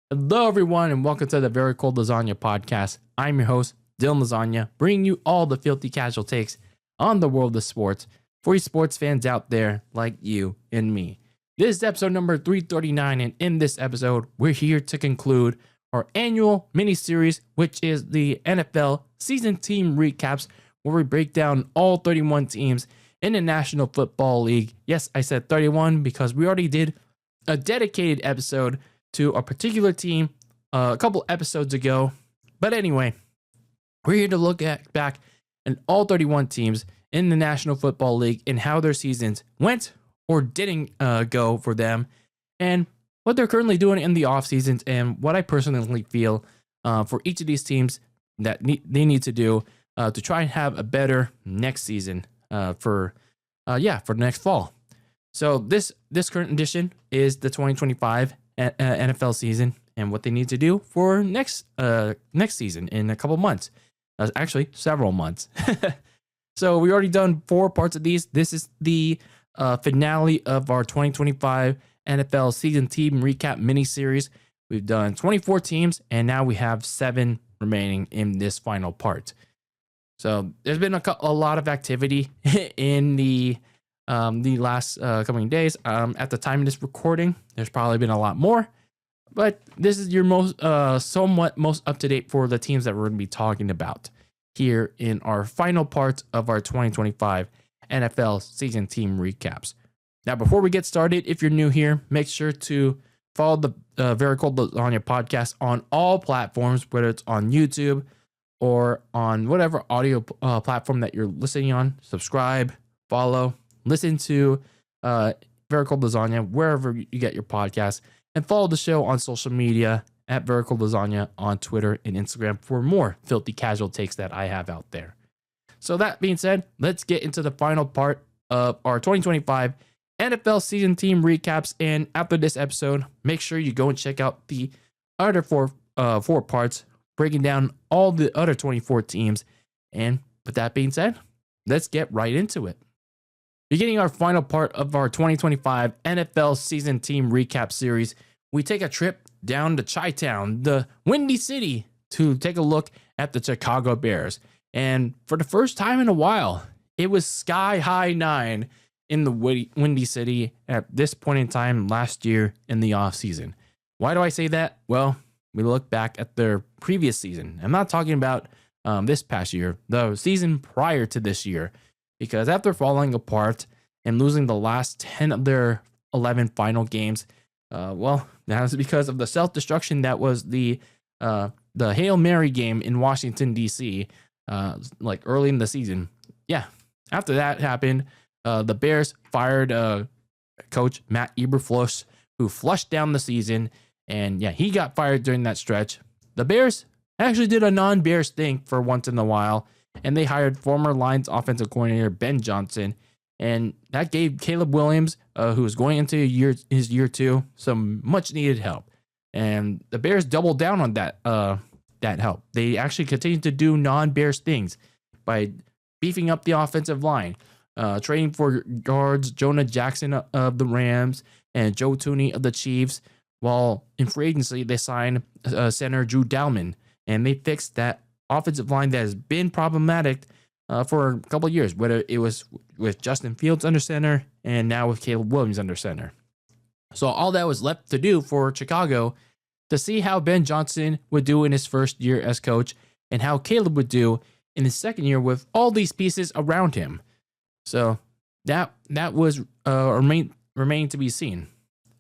Hello, everyone, and welcome to the Very Cold Lasagna Podcast. I'm your host, Dylan Lasagna, bringing you all the filthy casual takes on the world of sports for you sports fans out there like you and me. This is episode number 339, and in this episode, we're here to conclude our annual mini-series, which is the NFL season team recaps, where we break down all 31 teams in the National Football League. Yes, I said 31 because we already did a dedicated episode to a particular team a couple episodes ago. But anyway, we're here to look back at all 31 teams in the National Football League and how their seasons went or didn't go for them, and what they're currently doing in the offseasons, and what I personally feel for each of these teams that they need to do to try and have a better next season for next fall. So this current edition is the 2025 NFL season and what they need to do for next season in a couple months. Actually, several months. So we already done 4 parts of these. This is the finale of our 2025 NFL season team recap mini series. We've done 24 teams, and now we have 7 remaining in this final part. So there's been a lot of activity in the last coming days. At the time of this recording, there's probably been a lot more, but this is your somewhat most up to date for the teams that we're going to be talking about here in our final part of our 2025 NFL season team recaps. Now, before we get started, if you're new here, make sure to follow the Very Cold Lasagna Podcast on all platforms, whether it's on YouTube or on whatever audio platform that you're listening on. Subscribe, follow, listen to Very Cold Lasagna wherever you get your podcasts, and follow the show on social media at Very Cold Lasagna on Twitter and Instagram for more filthy casual takes that I have out there. So that being said, let's get into the final part of our 2025 NFL season team recaps. And after this episode, make sure you go and check out the other four parts, breaking down all the other 24 teams. And with that being said, let's get right into it. Beginning our final part of our 2025 NFL season team recap series, we take a trip down to Chi-Town, the Windy City, to take a look at the Chicago Bears. And for the first time in a while, it was sky high 9 in the Windy City at this point in time last year in the offseason. Why do I say that? Well, we look back at their previous season. I'm not talking about this past year, the season prior to this year, because after falling apart and losing the last 10 of their 11 final games, that was because of the self-destruction that was the Hail Mary game in Washington, D.C., like early in the season. Yeah, after that happened, the Bears fired coach Matt Eberflus, who flushed down the season, and yeah, he got fired during that stretch. The Bears actually did a non-Bears thing for once in a while, and they hired former Lions offensive coordinator Ben Johnson, and that gave Caleb Williams, who was going into his year 2, some much-needed help. And the Bears doubled down on that help. They actually continued to do non-Bears things by beefing up the offensive line, trading for guards Jonah Jackson of the Rams and Joe Thuney of the Chiefs, while in free agency they signed center Drew Dalman, and they fixed that offensive line that has been problematic for a couple of years, whether it was with Justin Fields under center and now with Caleb Williams under center. So all that was left to do for Chicago to see how Ben Johnson would do in his first year as coach and how Caleb would do in his second year with all these pieces around him. So that was remained to be seen.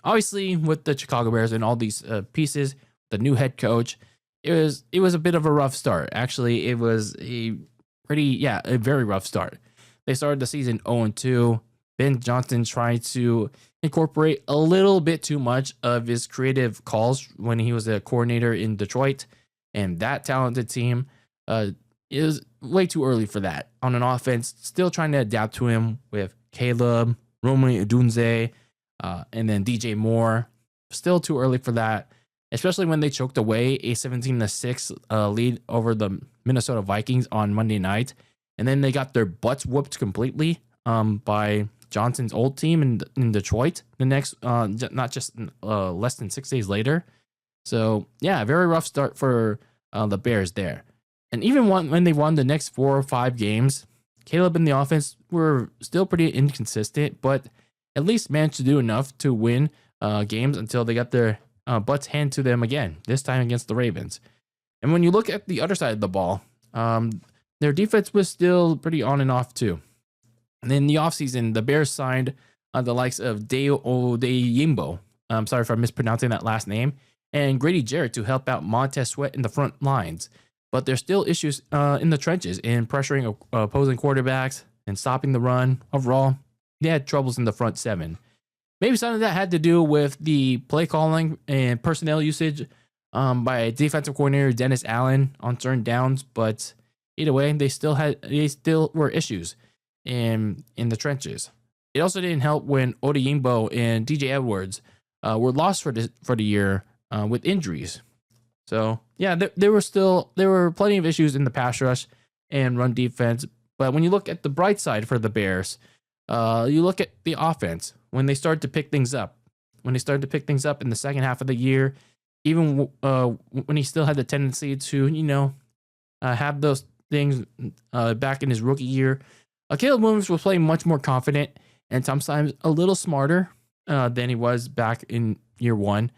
Obviously, with the Chicago Bears and all these pieces, the new head coach, it was a bit of a rough start. Actually, it was a very rough start. They started the season 0-2. Ben Johnson tried to incorporate a little bit too much of his creative calls when he was a coordinator in Detroit, and that talented team is way too early for that. On an offense, still trying to adapt to him with Caleb, Romeo Odunze, and then DJ Moore. Still too early for that, especially when they choked away a 17-6 lead over the Minnesota Vikings on Monday night, and then they got their butts whooped completely by Johnson's old team in Detroit the next, not just less than 6 days later. So yeah, very rough start for the Bears there. And even when they won the next 4 or 5 games, Caleb and the offense were still pretty inconsistent, but at least managed to do enough to win games until they got their butts handed to them again, this time against the Ravens. And when you look at the other side of the ball, their defense was still pretty on and off too. And in the offseason, the Bears signed the likes of Dayo Odeyingbo. I'm sorry if I'm mispronouncing that last name. And Grady Jarrett to help out Montez Sweat in the front lines. But there's still issues in the trenches in pressuring opposing quarterbacks and stopping the run. Overall, they had troubles in the front 7. Maybe some of that had to do with the play calling and personnel usage by defensive coordinator Dennis Allen on certain downs. But either way, they still were issues in the trenches. It also didn't help when Odeyingbo and DJ Edwards were lost for the year with injuries. So yeah, there were plenty of issues in the pass rush and run defense. But when you look at the bright side for the Bears, you look at the offense when they started to pick things up. When they started to pick things up in the second half of the year, even when he still had the tendency to have those things back in his rookie year, Caleb Williams was playing much more confident and sometimes a little smarter than he was back in year 1.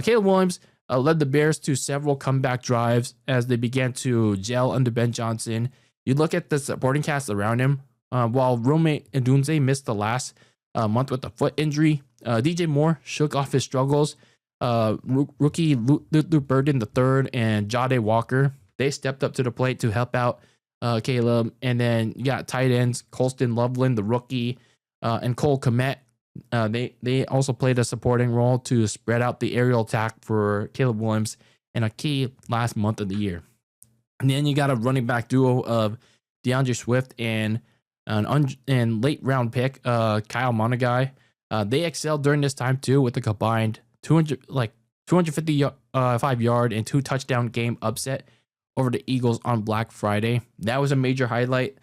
Caleb Williams led the Bears to several comeback drives as they began to gel under Ben Johnson. You look at the supporting cast around him. While Rome Odunze missed the last month with a foot injury, DJ Moore shook off his struggles. Rookie Luke Burden III and Jade Walker, they stepped up to the plate to help out Caleb. And then you got tight ends Colston Loveland, the rookie, and Cole Kmet. They also played a supporting role to spread out the aerial attack for Caleb Williams in a key last month of the year. And then you got a running back duo of DeAndre Swift and late round pick Kyle Monagai. They excelled during this time too with a combined 255 yard and 2 touchdown game upset over the Eagles on Black Friday. That was a major highlight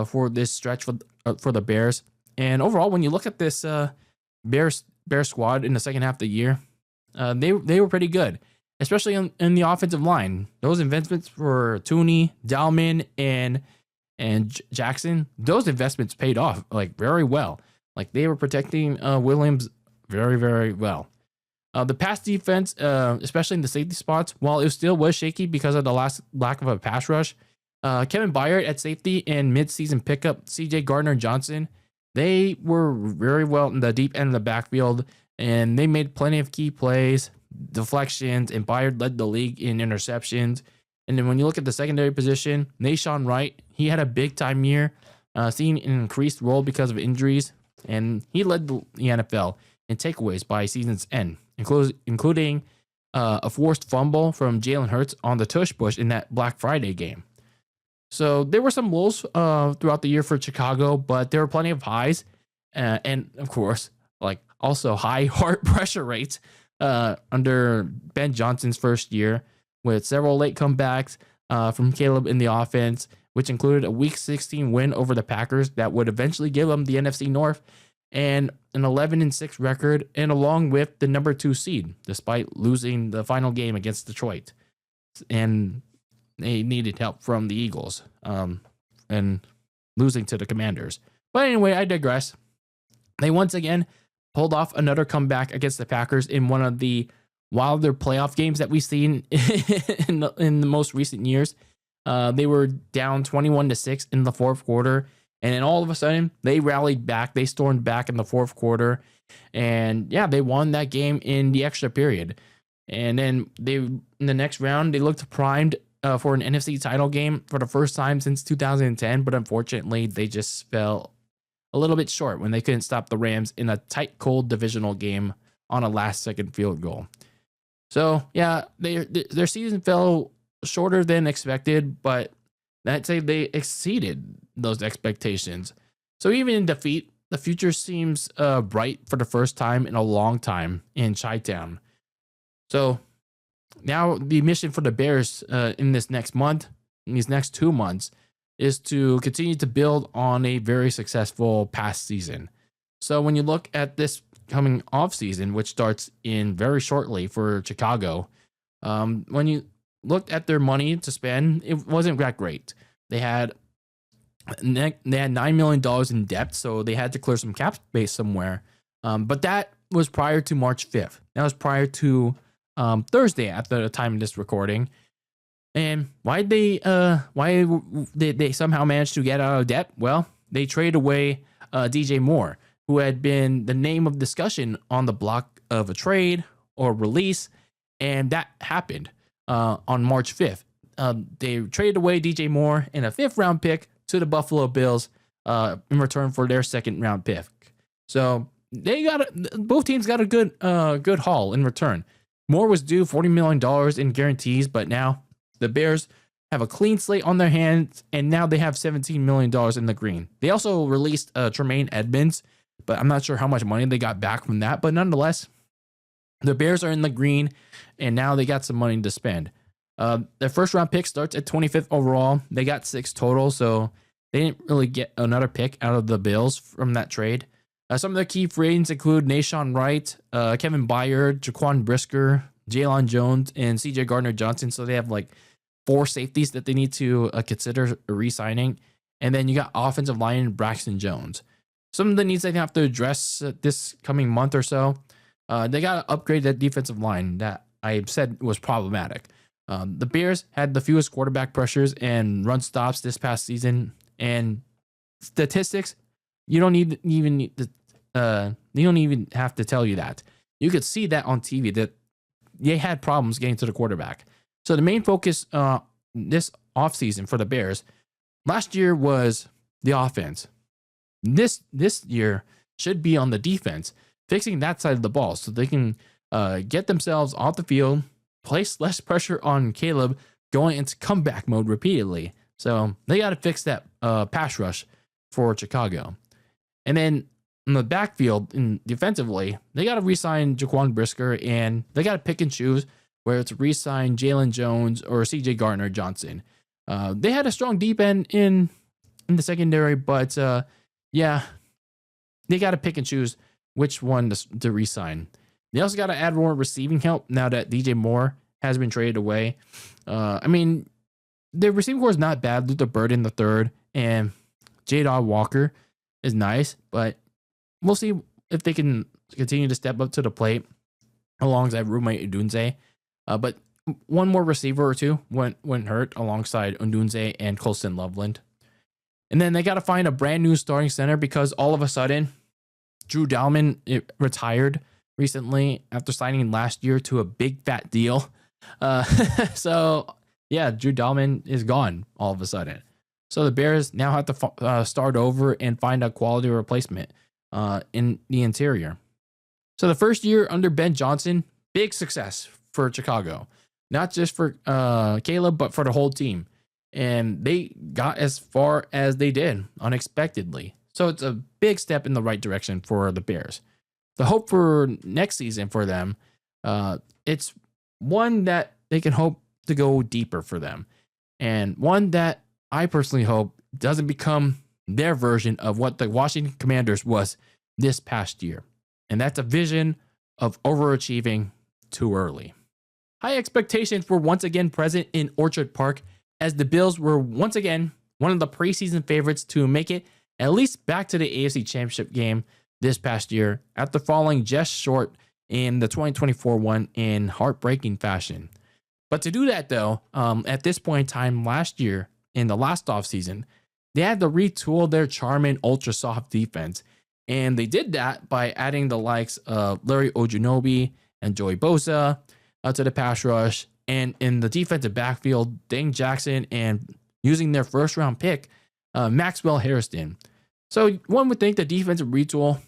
for this stretch for the Bears. And overall, when you look at this Bears squad in the second half of the year, they were pretty good, especially in the offensive line. Those investments for Tooney, Dalman, and Jackson, those investments paid off very well. They were protecting Williams very, very well. The pass defense, especially in the safety spots, while it still was shaky because of the lack of a pass rush, Kevin Byard at safety and midseason pickup CJ Gardner-Johnson, they were very well in the deep end of the backfield, and they made plenty of key plays, deflections, and Byard led the league in interceptions. And then when you look at the secondary position, Nashawn Wright, he had a big-time year, seeing an increased role because of injuries, and he led the NFL in takeaways by season's end, including a forced fumble from Jalen Hurts on the tush push in that Black Friday game. So there were some lows throughout the year for Chicago, but there were plenty of highs, and of course, also high heart pressure rates under Ben Johnson's first year, with several late comebacks from Caleb in the offense, which included a Week 16 win over the Packers that would eventually give them the NFC North, and an 11-6 record, and along with the number 2 seed, despite losing the final game against Detroit. And they needed help from the Eagles and losing to the Commanders. But anyway, I digress. They once again pulled off another comeback against the Packers in one of the wilder playoff games that we've seen in the most recent years. They were down 21-6 in the fourth quarter, and then all of a sudden they rallied back. They stormed back in the fourth quarter, and yeah, they won that game in the extra period. And then in the next round, they looked primed for an NFC title game for the first time since 2010, but unfortunately, they just fell a little bit short when they couldn't stop the Rams in a tight, cold divisional game on a last-second field goal. So yeah, their season fell shorter than expected, but I'd say they exceeded those expectations. So even in defeat, the future seems bright for the first time in a long time in Chi-Town. So now the mission for the Bears in these next 2 months, is to continue to build on a very successful past season. So when you look at this coming off season, which starts in very shortly for Chicago, When you looked at their money to spend, it wasn't that great. They had $9 million in debt, so they had to clear some cap space somewhere. But that was prior to March 5th. That was prior to Thursday at the time of this recording. And why did they somehow manage to get out of debt? Well, they traded away DJ Moore, who had been the name of discussion on the block of a trade or release, and that happened on March 5th. They traded away DJ Moore and a 5th round pick to the Buffalo Bills in return for their 2nd round pick. So both teams got a good haul in return. Moore was due $40 million in guarantees, but now the Bears have a clean slate on their hands, and now they have $17 million in the green. They also released Tremaine Edmonds, but I'm not sure how much money they got back from that. But nonetheless, the Bears are in the green, and now they got some money to spend. Their 1st round pick starts at 25th overall. They got 6 total, so they didn't really get another pick out of the Bills from that trade. Some of their key free agents include Nashawn Wright, Kevin Byard, Jaquan Brisker, Jaylon Jones, and CJ Gardner-Johnson. So they have like 4 safeties that they need to consider re-signing. And then you got offensive lineman Braxton Jones. Some of the needs they have to address this coming month or so. They got to upgrade that defensive line that I said was problematic. The Bears had the fewest quarterback pressures and run stops this past season. And statistics, you don't even have to tell you that. You could see that on TV that they had problems getting to the quarterback. So the main focus this offseason for the Bears last year was the offense. This year should be on the defense, fixing that side of the ball so they can get themselves off the field, place less pressure on Caleb going into comeback mode repeatedly. So they got to fix that pass rush for Chicago. And then in the backfield, defensively, they got to re-sign Jaquan Brisker, and they got to pick and choose whether to re-sign Jalen Jones or CJ Gardner-Johnson. They had a strong deep end in the secondary, but yeah, they got to pick and choose which one to re-sign. They also got to add more receiving help now that DJ Moore has been traded away. I mean, the receiving core is not bad. Luther Bird in the 3rd, and J-Dog Walker is nice, but we'll see if they can continue to step up to the plate alongside roommate Odunze. But one more receiver or two went hurt alongside Odunze and Colston Loveland. And then they got to find a brand new starting center because all of a sudden, Drew Dalman retired recently after signing last year to a big fat deal. So yeah, Drew Dalman is gone all of a sudden. So the Bears now have to start over and find a quality replacement in the interior. So the first year under Ben Johnson, big success for Chicago. Not just for Caleb, but for the whole team. And they got as far as they did unexpectedly. So it's a big step in the right direction for the Bears. The hope for next season for them, it's one that they can hope to go deeper for them. And one that I personally hope doesn't become their version of what the Washington Commanders was this past year. And that's a vision of overachieving too early. High expectations were once again present in Orchard Park as the Bills were once again one of the preseason favorites to make it at least back to the AFC Championship game this past year after falling just short in the 2024 one in heartbreaking fashion. But to do that though, at this point in time last year, in the last offseason, they had to retool their charming ultra soft defense. And they did that by adding the likes of Larry Ojunobi and Joey Bosa to the pass rush. And in the defensive backfield, Dane Jackson and using their 1st round pick, Maxwell Harrison. So one would think the defensive retool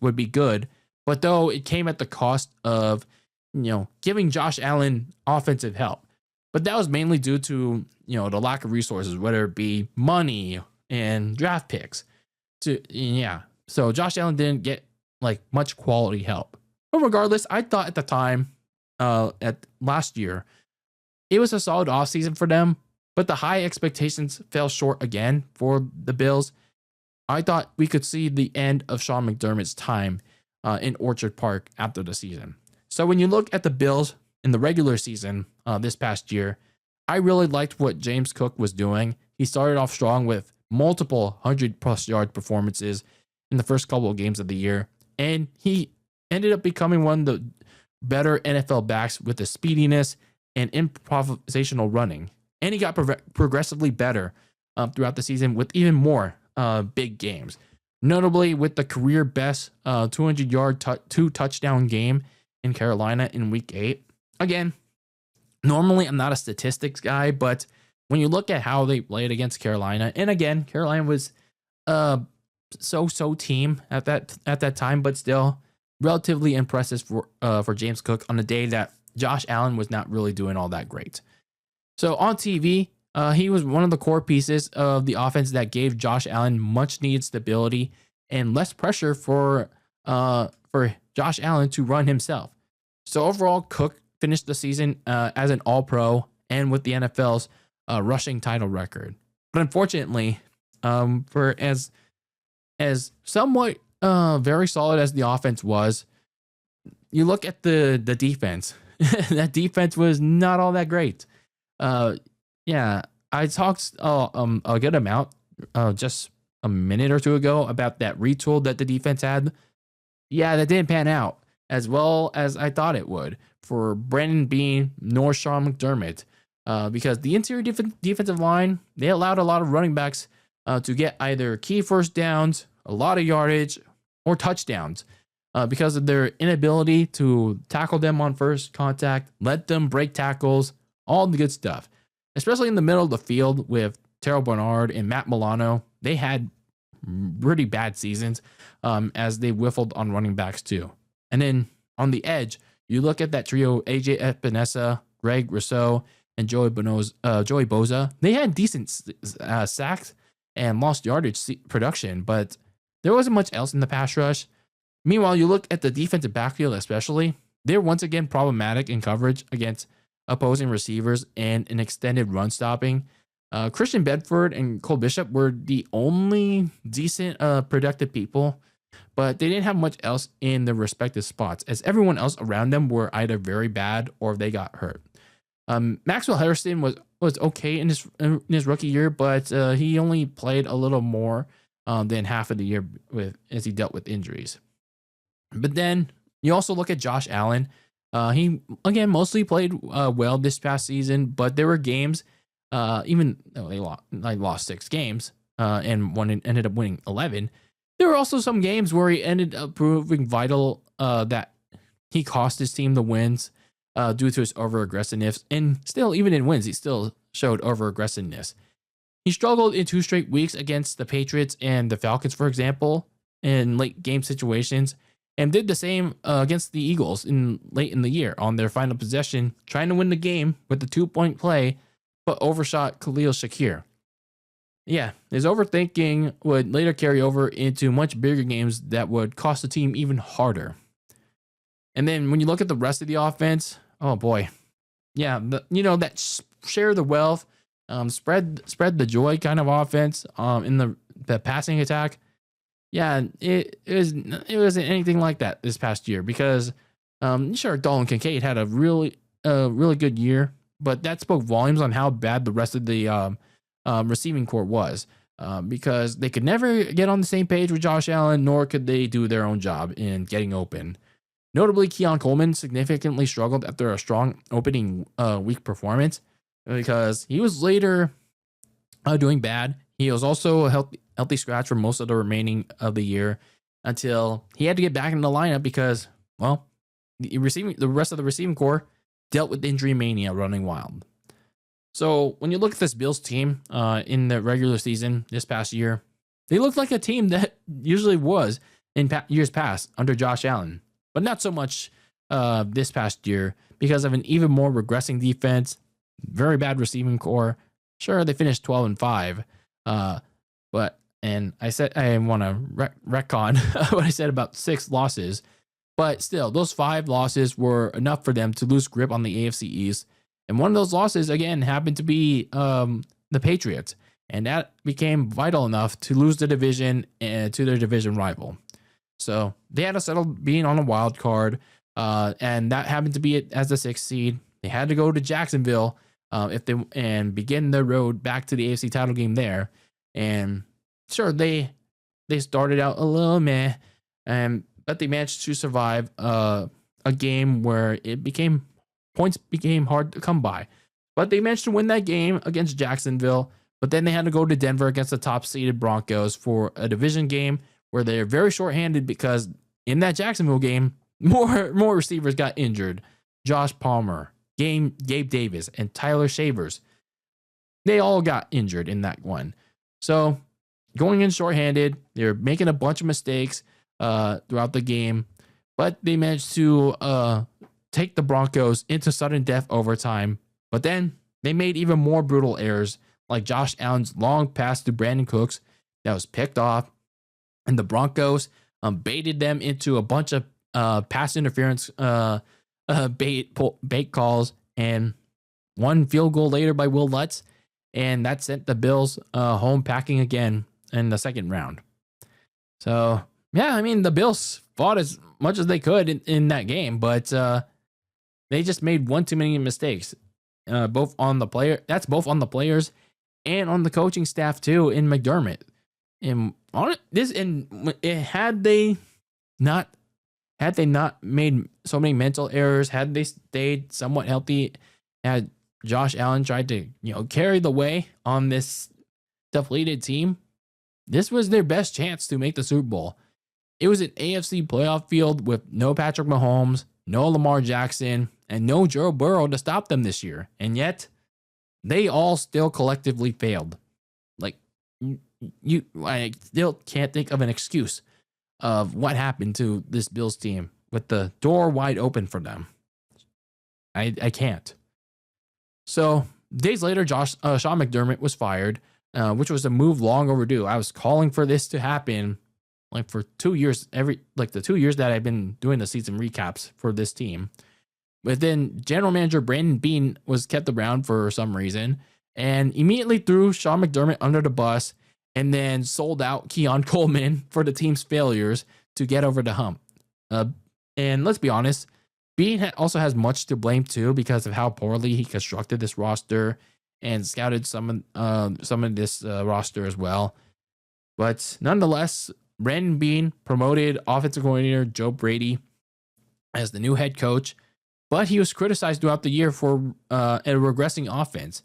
would be good. But though it came at the cost of, giving Josh Allen offensive help. But that was mainly due to, the lack of resources, whether it be money and draft picks. So Josh Allen didn't get like much quality help. But regardless, I thought at the time, at last year, it was a solid offseason for them, but the high expectations fell short again for the Bills. I thought we could see the end of Sean McDermott's time in Orchard Park after the season. So when you look at the Bills in the regular season this past year, I really liked what James Cook was doing. He started off strong with multiple 100+ yard performances in the first couple of games of the year, and he ended up becoming one of the better NFL backs with the speediness and improvisational running. And he got progressively better throughout the season with even more big games, notably with the career best 200-yard 2-touchdown game in Carolina in Week 8. Again, normally I'm not a statistics guy, but when you look at how they played against Carolina, and again, Carolina was so team at that time, but still relatively impressive for James Cook on a day that Josh Allen was not really doing all that great. So on TV, he was one of the core pieces of the offense that gave Josh Allen much needed stability and less pressure for Josh Allen to run himself. So overall, Cook finished the season as an All-Pro and with the NFL's rushing title record. But unfortunately, for as somewhat very solid as the offense was, you look at the defense. That defense was not all that great. Yeah, I talked a good amount just a minute or two ago about that retool that the defense had. Yeah, that didn't pan out as well as I thought it would for Brandon Beane nor Sean McDermott, because the interior defensive line, they allowed a lot of running backs to get either key first downs, a lot of yardage, or touchdowns because of their inability to tackle them on first contact, let them break tackles, all the good stuff. Especially in the middle of the field with Terrell Bernard and Matt Milano, they had pretty bad seasons as they whiffled on running backs too. And then on the edge, you look at that trio, AJ Epinesa, Greg Rousseau, and Joey Bosa. They had decent sacks and lost yardage production, but there wasn't much else in the pass rush. Meanwhile, you look at the defensive backfield especially, they're once again problematic in coverage against opposing receivers and an extended run stopping. Christian Bedford and Cole Bishop were the only decent productive people, but they didn't have much else in their respective spots, as everyone else around them were either very bad or they got hurt. Maxwell Hairston was okay in his rookie year, but he only played a little more than half of the year as he dealt with injuries. But then you also look at Josh Allen. He again mostly played well this past season, but there were games, even though they lost 6 games and ended up winning 11. There were also some games where he ended up proving vital that he cost his team the wins due to his over-aggressiveness. And still, even in wins, he still showed over-aggressiveness. He struggled in 2 straight weeks against the Patriots and the Falcons, for example, in late game situations, and did the same against the Eagles late in the year on their final possession, trying to win the game with the 2-point play, but overshot Khalil Shakir. Yeah, his overthinking would later carry over into much bigger games that would cost the team even harder. And then when you look at the rest of the offense, oh boy, yeah, that share the wealth, spread the joy kind of offense in the passing attack. Yeah, it wasn't anything like that this past year because sure, Dalton Kincaid had a really good year, but that spoke volumes on how bad the rest of the receiving corps was because they could never get on the same page with Josh Allen, nor could they do their own job in getting open. Notably, Keon Coleman significantly struggled after a strong opening week performance because he was later doing bad. He was also a healthy scratch for most of the remaining of the year until he had to get back in the lineup because, well, the rest of the receiving corps dealt with injury mania running wild. So when you look at this Bills team in the regular season this past year, they looked like a team that usually was in years past under Josh Allen, but not so much this past year because of an even more regressing defense, very bad receiving core. Sure, they finished 12-5, and I said I want to retcon what I said about 6 losses, but still, those 5 losses were enough for them to lose grip on the AFC East. And one of those losses, again, happened to be the Patriots. And that became vital enough to lose the division to their division rival. So they had to settle being on a wild card And that happened to be it as the 6th seed. They had to go to Jacksonville and begin their road back to the AFC title game there. And sure, they started out a little meh, but they managed to survive a game where points became hard to come by. But they managed to win that game against Jacksonville. But then they had to go to Denver against the top-seeded Broncos for a division game where they're very short-handed because in that Jacksonville game, more receivers got injured. Josh Palmer, Gabe Davis, and Tyler Shavers. They all got injured in that one. So going in short-handed, they're making a bunch of mistakes throughout the game, but they managed to take the Broncos into sudden death overtime. But then they made even more brutal errors, like Josh Allen's long pass to Brandon Cooks that was picked off, and the Broncos baited them into a bunch of pass interference bait calls, and one field goal later by Will Lutz, and that sent the Bills home packing again in the second round. So yeah, I mean, the Bills fought as much as they could in that game, but they just made one too many mistakes. Both on the players and on the coaching staff too in McDermott. And had they not made so many mental errors, had they stayed somewhat healthy, had Josh Allen tried to carry the way on this depleted team, this was their best chance to make the Super Bowl. It was an AFC playoff field with no Patrick Mahomes, no Lamar Jackson, and no Joe Burrow to stop them this year. And yet, they all still collectively failed. Like, I still can't think of an excuse of what happened to this Bills team with the door wide open for them. I can't. So, days later, Sean McDermott was fired, which was a move long overdue. I was calling for this to happen like for 2 years, the 2 years that I've been doing the season recaps for this team. But then general manager Brandon Beane was kept around for some reason and immediately threw Sean McDermott under the bus and then sold out Keon Coleman for the team's failures to get over the hump. And let's be honest, Beane also has much to blame too because of how poorly he constructed this roster and scouted some of this roster as well. But nonetheless, Brandon Beane promoted offensive coordinator Joe Brady as the new head coach, but he was criticized throughout the year for a regressing offense.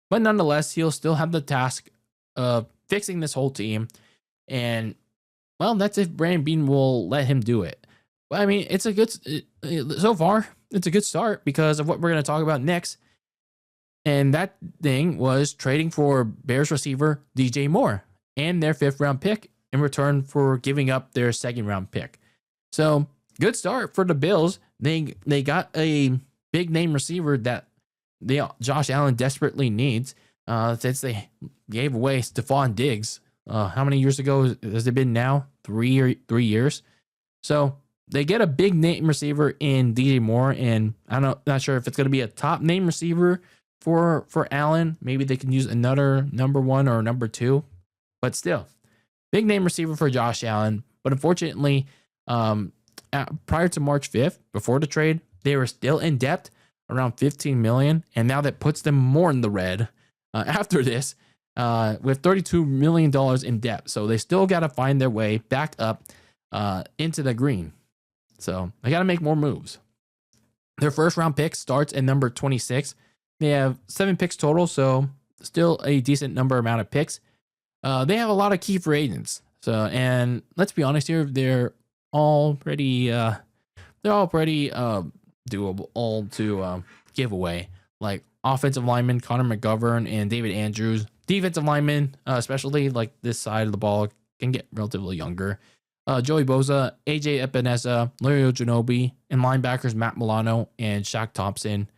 But nonetheless, he'll still have the task of fixing this whole team. And, well, that's if Brandon Beane will let him do it. But, I mean, so far, it's a good start because of what we're going to talk about next. And that thing was trading for Bears receiver DJ Moore and their 5th-round pick in return for giving up their 2nd-round pick. So, good start for the Bills. They got a big name receiver that Josh Allen desperately needs since they gave away Stephon Diggs. How many years ago has it been now? 3 years. So they get a big name receiver in DJ Moore, and not sure if it's going to be a top name receiver for Allen. Maybe they can use another number 1 or number 2, but still, big name receiver for Josh Allen. But unfortunately, prior to March 5th, before the trade, they were still in debt, around $15 million, and now that puts them more in the red after this, with $32 million in debt. So they still got to find their way back up into the green. So they got to make more moves. Their 1st-round pick starts at number 26. They have 7 picks total, so still a decent amount of picks. They have a lot of key free agents. So, and let's be honest here, they're all pretty doable all to give away. Like offensive lineman Connor McGovern and David Andrews. Defensive linemen, especially like this side of the ball, can get relatively younger. Joey Bosa, AJ Epinesa, Larry Ogunjobi, and linebackers Matt Milano and Shaq Thompson.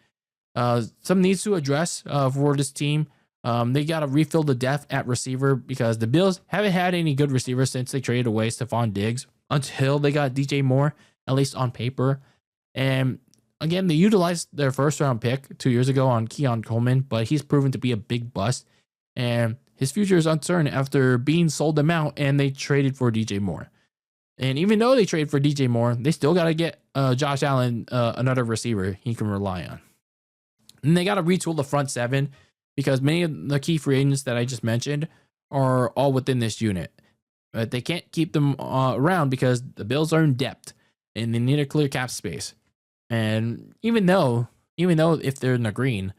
Some needs to address for this team. They got to refill the depth at receiver because the Bills haven't had any good receivers since they traded away Stephon Diggs until they got DJ Moore, at least on paper. And again, they utilized their 1st-round pick 2 years ago on Keon Coleman, but he's proven to be a big bust. And his future is uncertain after being sold them out and they traded for DJ Moore. And even though they trade for DJ Moore, they still got to get Josh Allen, another receiver he can rely on. And they got to retool the front seven because many of the key free agents that I just mentioned are all within this unit. But they can't keep them around because the Bills are in depth and they need a clear cap space. And even though if they're in the green,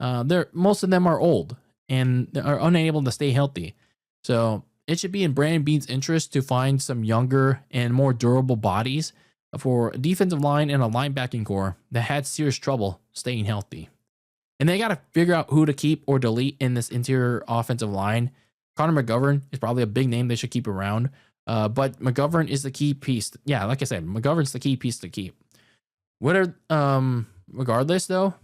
most of them are old and are unable to stay healthy. So it should be in Brandon Beane's interest to find some younger and more durable bodies for a defensive line and a linebacking core that had serious trouble staying healthy. And they got to figure out who to keep or delete in this interior offensive line. Connor McGovern is probably a big name they should keep around. But McGovern is the key piece. Yeah, like I said, McGovern's the key piece to keep. Regardless, though,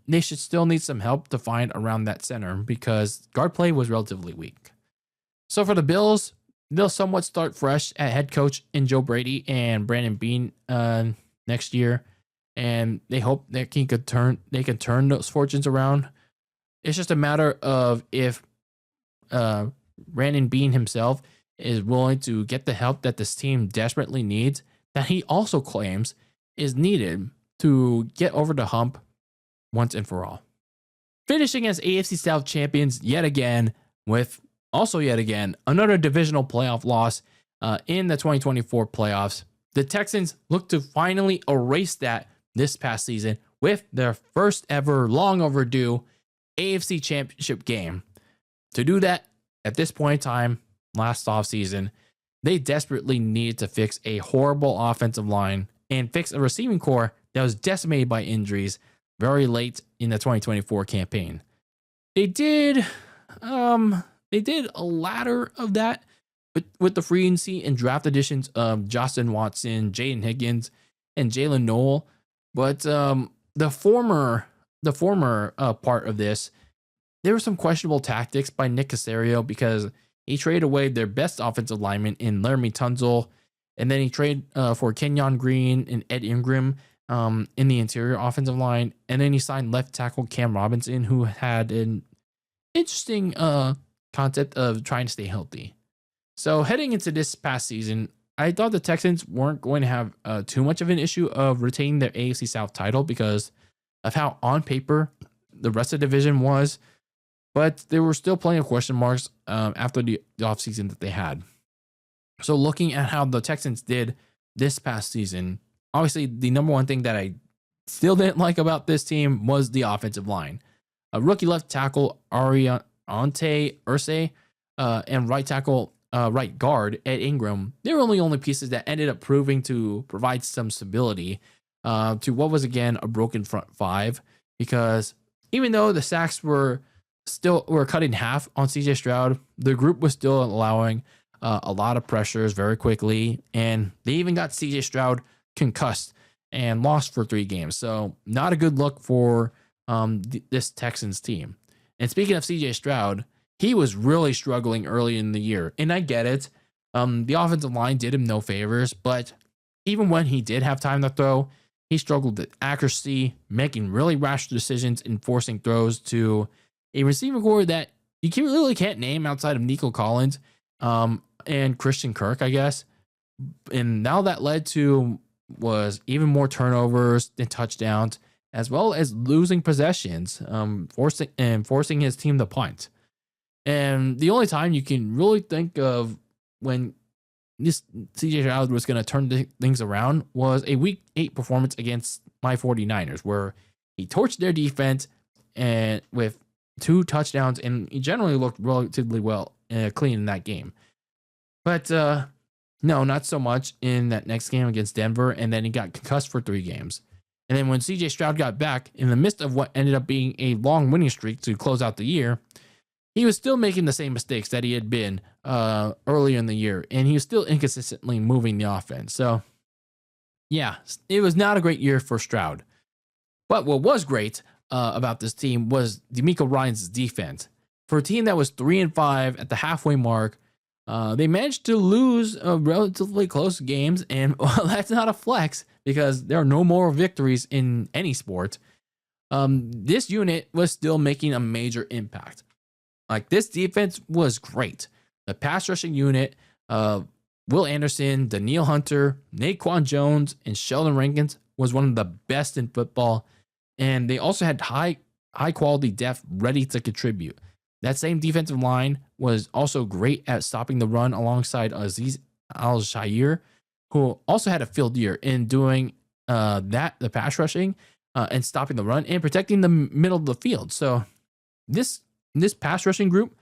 they should still need some help to find around that center because guard play was relatively weak. So for the Bills, they'll somewhat start fresh at head coach in Joe Brady and Brandon Beane next year. And they hope that they can turn those fortunes around. It's just a matter of if Brandon Beane himself is willing to get the help that this team desperately needs, that he also claims is needed to get over the hump once and for all. Finishing as AFC South champions yet again, another divisional playoff loss in the 2024 playoffs. The Texans look to finally erase that this past season with their first ever long overdue AFC championship game. To do that at this point in time, last offseason, they desperately needed to fix a horrible offensive line and fix a receiving core that was decimated by injuries very late in the 2024 campaign. They did a ladder of that with the free agency and draft additions of Justin Watson, Jaden Higgins, and Jalen Noel. But the former part of this, there were some questionable tactics by Nick Caserio because he traded away their best offensive lineman in Laramie Tunzel, and then he traded for Kenyon Green and Ed Ingram in the interior offensive line, and then he signed left tackle Cam Robinson, who had an interesting concept of trying to stay healthy. So heading into this past season, I thought the Texans weren't going to have too much of an issue of retaining their AFC South title because of how on paper the rest of the division was, but there were still plenty of question marks after the offseason that they had. So looking at how the Texans did this past season, obviously the number one thing that I still didn't like about this team was the offensive line. A rookie left tackle Ariante Ursay and right guard Ed Ingram, they were only pieces that ended up proving to provide some stability to what was again a broken front five, because even though the sacks were cut in half on CJ Stroud, the group was still allowing a lot of pressures very quickly, and they even got CJ Stroud concussed and lost for 3 games. So not a good look for this Texans team. And speaking of CJ Stroud, he was really struggling early in the year, and I get it. The offensive line did him no favors, but even when he did have time to throw, he struggled with accuracy, making really rash decisions and forcing throws to a receiving core that you really can't name outside of Nico Collins and Christian Kirk, I guess. And now that led to was even more turnovers and touchdowns, as well as losing possessions, forcing his team to punt. And the only time you can really think of when this CJ Stroud was going to turn things around was a Week 8 performance against my 49ers, where he torched their defense and with 2 touchdowns, and he generally looked relatively well clean in that game. But no, not so much in that next game against Denver, and then he got concussed for 3 games. And then when CJ Stroud got back, in the midst of what ended up being a long winning streak to close out the year, he was still making the same mistakes that he had been earlier in the year, and he was still inconsistently moving the offense. So, yeah, it was not a great year for Stroud. But what was great about this team was DeMeco Ryans' defense. For a team that was 3-5 at the halfway mark, they managed to lose relatively close games, and well, that's not a flex because there are no more victories in any sport. This unit was still making a major impact. Like, this defense was great. The pass rushing unit Will Anderson, Danielle Hunter, Naquan Jones, and Sheldon Rankins was one of the best in football. And they also had high quality depth ready to contribute. That same defensive line was also great at stopping the run alongside Aziz Al-Shair, who also had a field year in doing the pass rushing and stopping the run and protecting the middle of the field. So this pass rushing group,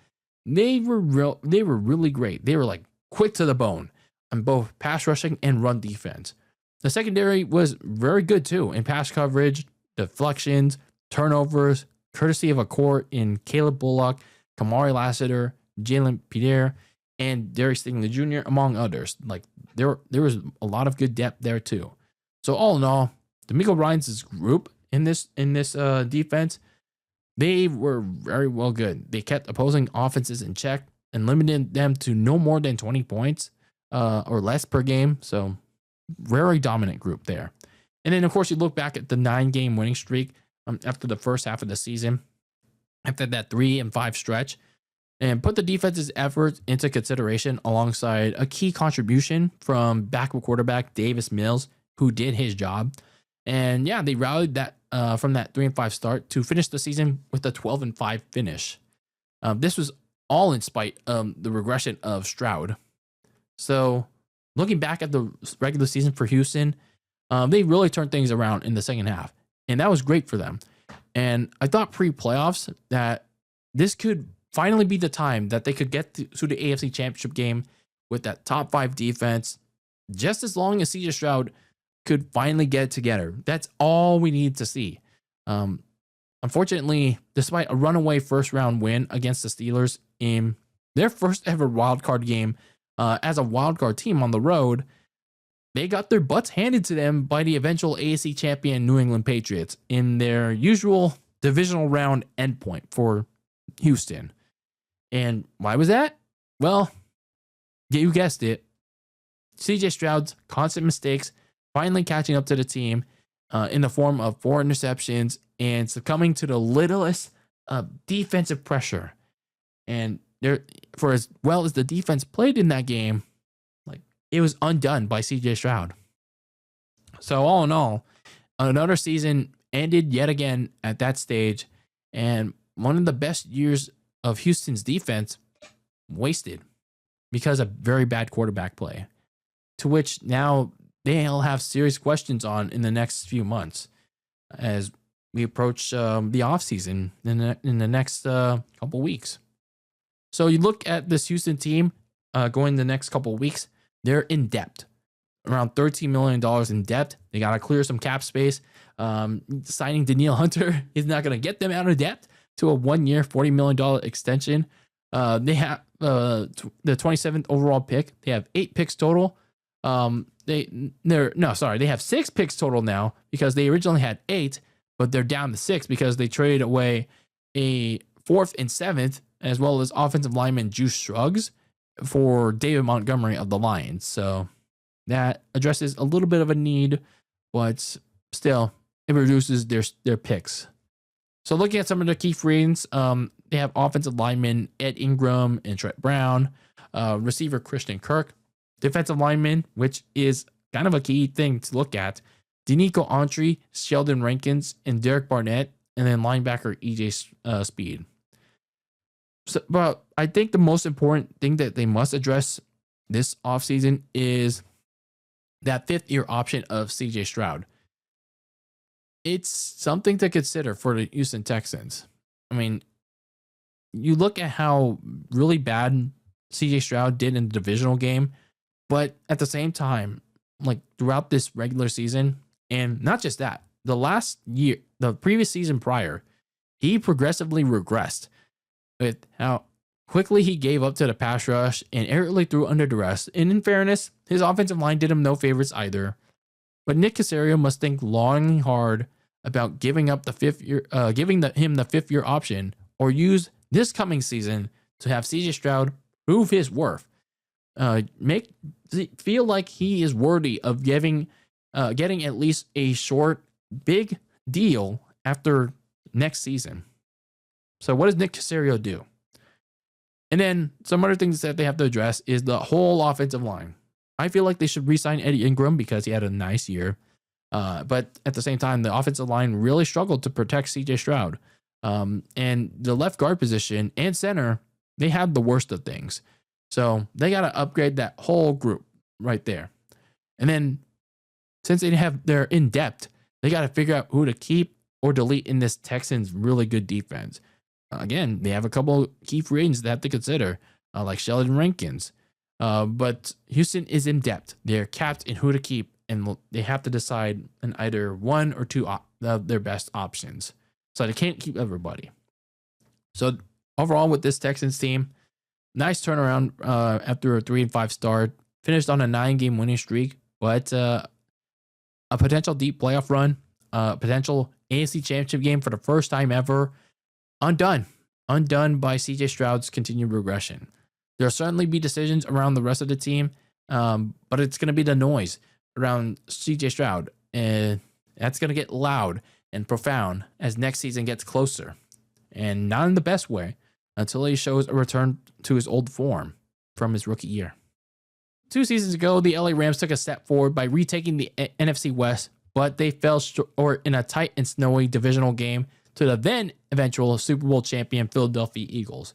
they were really great. They were like quick to the bone on both pass rushing and run defense. The secondary was very good too in pass coverage, deflections, turnovers, courtesy of a core in Caleb Bullock, Kamari Lassiter, Jalen Pierre, and Derek Stingley Jr., among others. Like there was a lot of good depth there too. So all in all, D'Amico Ryans' group in this defense, they were very well good. They kept opposing offenses in check and limited them to no more than 20 points or less per game. So very dominant group there. And then of course you look back at the 9-game winning streak after the first half of the season, after that 3-5 stretch, and put the defense's efforts into consideration alongside a key contribution from backup quarterback Davis Mills, who did his job. And yeah, they rallied that from that 3-5 start to finish the season with a 12-5 finish. This was all in spite of the regression of Stroud. So looking back at the regular season for Houston, they really turned things around in the second half, and that was great for them. And I thought pre-playoffs that this could finally be the time that they could get to the AFC Championship game with that top 5 defense, just as long as CJ Stroud could finally get it together. That's all we need to see. Unfortunately, despite a runaway first-round win against the Steelers in their first ever wildcard game as a wildcard team on the road, they got their butts handed to them by the eventual AFC champion New England Patriots in their usual divisional round endpoint for Houston. And why was that? Well, you guessed it. CJ Stroud's constant mistakes finally catching up to the team in the form of 4 interceptions and succumbing to the littlest defensive pressure. And for as well as the defense played in that game, like it was undone by CJ Stroud. So all in all, another season ended yet again at that stage, and one of the best years of Houston's defense wasted because of very bad quarterback play, to which now they'll have serious questions on in the next few months as we approach the offseason in the next couple weeks. So you look at this Houston team going the next couple weeks, they're in debt, around $13 million in debt. They got to clear some cap space. Signing Danielle Hunter is not going to get them out of debt to a 1-year, $40 million extension. They have the 27th overall pick. They have 8 picks total. They have 6 picks total now because they originally had 8, but they're down to 6 because they traded away a 4th and 7th, as well as offensive lineman Juice Shrugs for David Montgomery of the Lions. So that addresses a little bit of a need, but still it reduces their picks. So looking at some of the key free agents, they have offensive lineman Ed Ingram and Trent Brown, receiver Christian Kirk, defensive lineman, which is kind of a key thing to look at, Denico Autry, Sheldon Rankins, and Derek Barnett, and then linebacker EJ Speed. So, but I think the most important thing that they must address this offseason is that 5th-year option of CJ Stroud. It's something to consider for the Houston Texans. I mean, you look at how really bad CJ Stroud did in the divisional game, but at the same time, like throughout this regular season, and not just that, the previous season prior, he progressively regressed with how quickly he gave up to the pass rush and arrogantly threw under duress. And in fairness, his offensive line did him no favors either. But Nick Caserio must think long and hard about giving up the 5th year, him the 5th-year option, or use this coming season to have CJ Stroud prove his worth. Feel like he is worthy of getting at least a short, big deal after next season. So what does Nick Caserio do? And then some other things that they have to address is the whole offensive line. I feel like they should re-sign Eddie Ingram because he had a nice year. But at the same time, the offensive line really struggled to protect CJ Stroud. And the left guard position and center, they had the worst of things. So they got to upgrade that whole group right there. And then since they're in depth, they got to figure out who to keep or delete in this Texans really good defense. Again, they have a couple key free agents they have to consider, like Sheldon Rankins. But Houston is in depth. They're capped in who to keep, and they have to decide on either one or two of their best options. So they can't keep everybody. So overall, with this Texans team, nice turnaround after a 3-5 start. Finished on a 9-game winning streak, but a potential deep playoff run, potential AFC Championship game for the first time ever, undone by CJ Stroud's continued regression. There'll certainly be decisions around the rest of the team, but it's going to be the noise around CJ Stroud, and that's going to get loud and profound as next season gets closer, and not in the best way until he shows a return to his old form from his rookie year. 2 seasons ago, the LA Rams took a step forward by retaking the NFC West, but they fell short in a tight and snowy divisional game to the then eventual Super Bowl champion Philadelphia Eagles.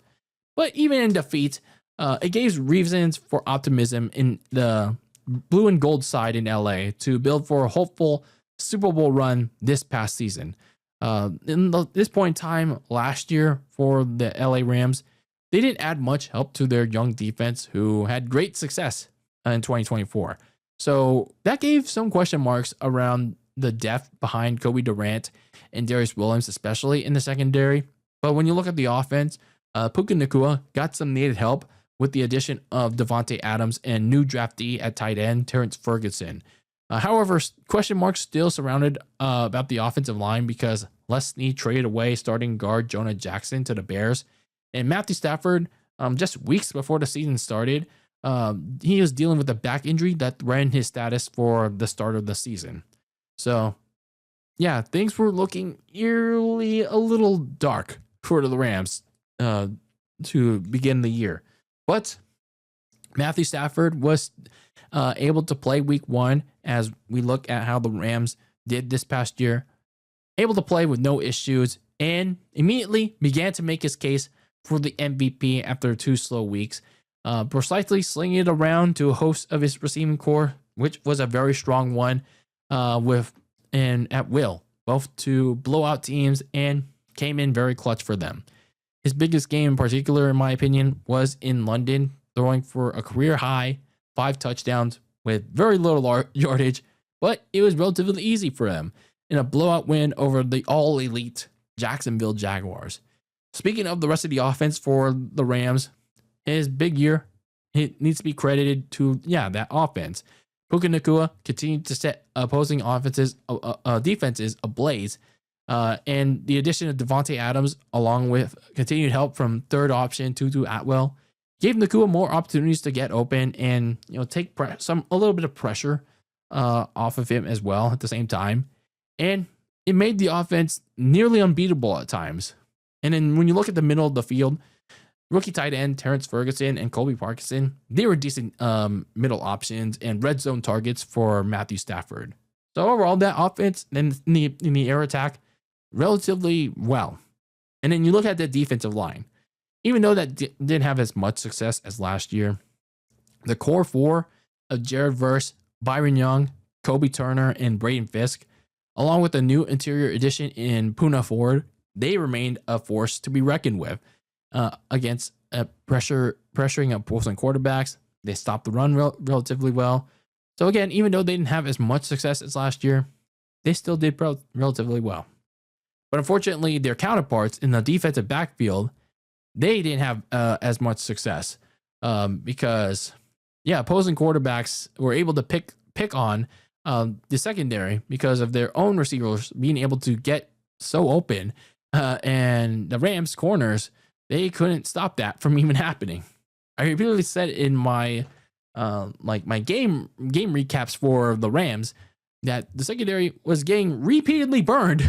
But even in defeat, it gave reasons for optimism in the blue and gold side in LA to build for a hopeful Super Bowl run this past season. This point in time last year for the LA Rams, they didn't add much help to their young defense, who had great success in 2024. So that gave some question marks around the depth behind Kobe Durant and Darius Williams, especially in the secondary. But when you look at the offense, Puka Nacua got some needed help with the addition of Devontae Adams and new draftee at tight end, Terrence Ferguson. However, question marks still surrounded about the offensive line because Les Snead traded away starting guard Jonah Jackson to the Bears. And Matthew Stafford, just weeks before the season started, he was dealing with a back injury that threatened his status for the start of the season. So, yeah, things were looking eerily a little dark for the Rams to begin the year. But Matthew Stafford was able to play week 1 as we look at how the Rams did this past year. Able to play with no issues and immediately began to make his case for the MVP after 2 slow weeks. Precisely slinging it around to a host of his receiving core, which was a very strong one at will, both to blow out teams and came in very clutch for them. His biggest game in particular, in my opinion, was in London, throwing for a career high 5 touchdowns with very little yardage, but it was relatively easy for him in a blowout win over the all-elite Jacksonville Jaguars. Speaking of the rest of the offense for the Rams, his big year, it needs to be credited to, that offense. Puka Nacua continued to set opposing defenses ablaze. And the addition of Devontae Adams, along with continued help from third option Tutu Atwell, gave Nacua more opportunities to get open and take a little bit of pressure off of him as well at the same time. And it made the offense nearly unbeatable at times. And then when you look at the middle of the field, rookie tight end Terrence Ferguson and Colby Parkinson, they were decent middle options and red zone targets for Matthew Stafford. So overall, that offense in the air attack, relatively well. And then you look at the defensive line. Even though that didn't have as much success as last year, the core 4 of Jared Verse, Byron Young, Kobe Turner, and Braden Fisk, along with a new interior addition in Puna Ford, they remained a force to be reckoned with against pressuring opposing quarterbacks. They stopped the run relatively well. So again, even though they didn't have as much success as last year, they still did relatively well. But unfortunately, their counterparts in the defensive backfield, they didn't have as much success because, opposing quarterbacks were able to pick on the secondary because of their own receivers being able to get so open, and the Rams corners, they couldn't stop that from even happening. I repeatedly said in my my game recaps for the Rams that the secondary was getting repeatedly burned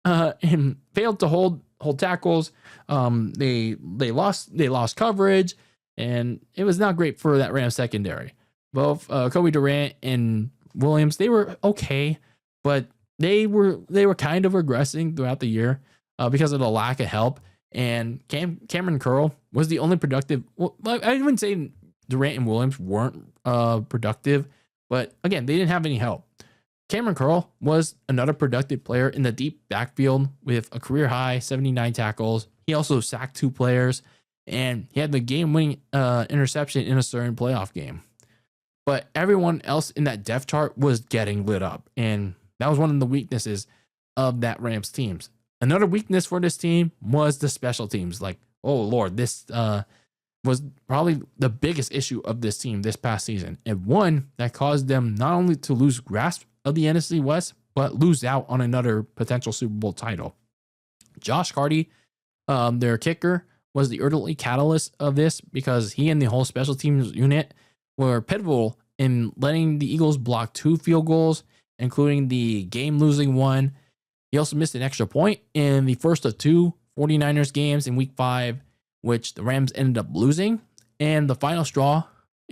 and failed to hold tackles. They lost coverage, and it was not great for that Rams secondary. Both Kobe Durant and Williams, they were okay, but they were kind of regressing throughout the year because of the lack of help. And Cameron Curl was the only productive. Well, I wouldn't say Durant and Williams weren't productive, but again, they didn't have any help. Cameron Curl was another productive player in the deep backfield with a career high 79 tackles. He also sacked 2 players, and he had the game-winning interception in a certain playoff game. But everyone else in that depth chart was getting lit up, and that was one of the weaknesses of that Rams teams. Another weakness for this team was the special teams. Like, oh Lord, this was probably the biggest issue of this team this past season, and one that caused them not only to lose grasp of the NFC West, but lose out on another potential Super Bowl title. Josh Hardy, their kicker, was the early catalyst of this because he and the whole special teams unit were pivotal in letting the Eagles block 2 field goals, including the game-losing one. He also missed an extra point in the first of 2 49ers games in Week 5, which the Rams ended up losing. And the final straw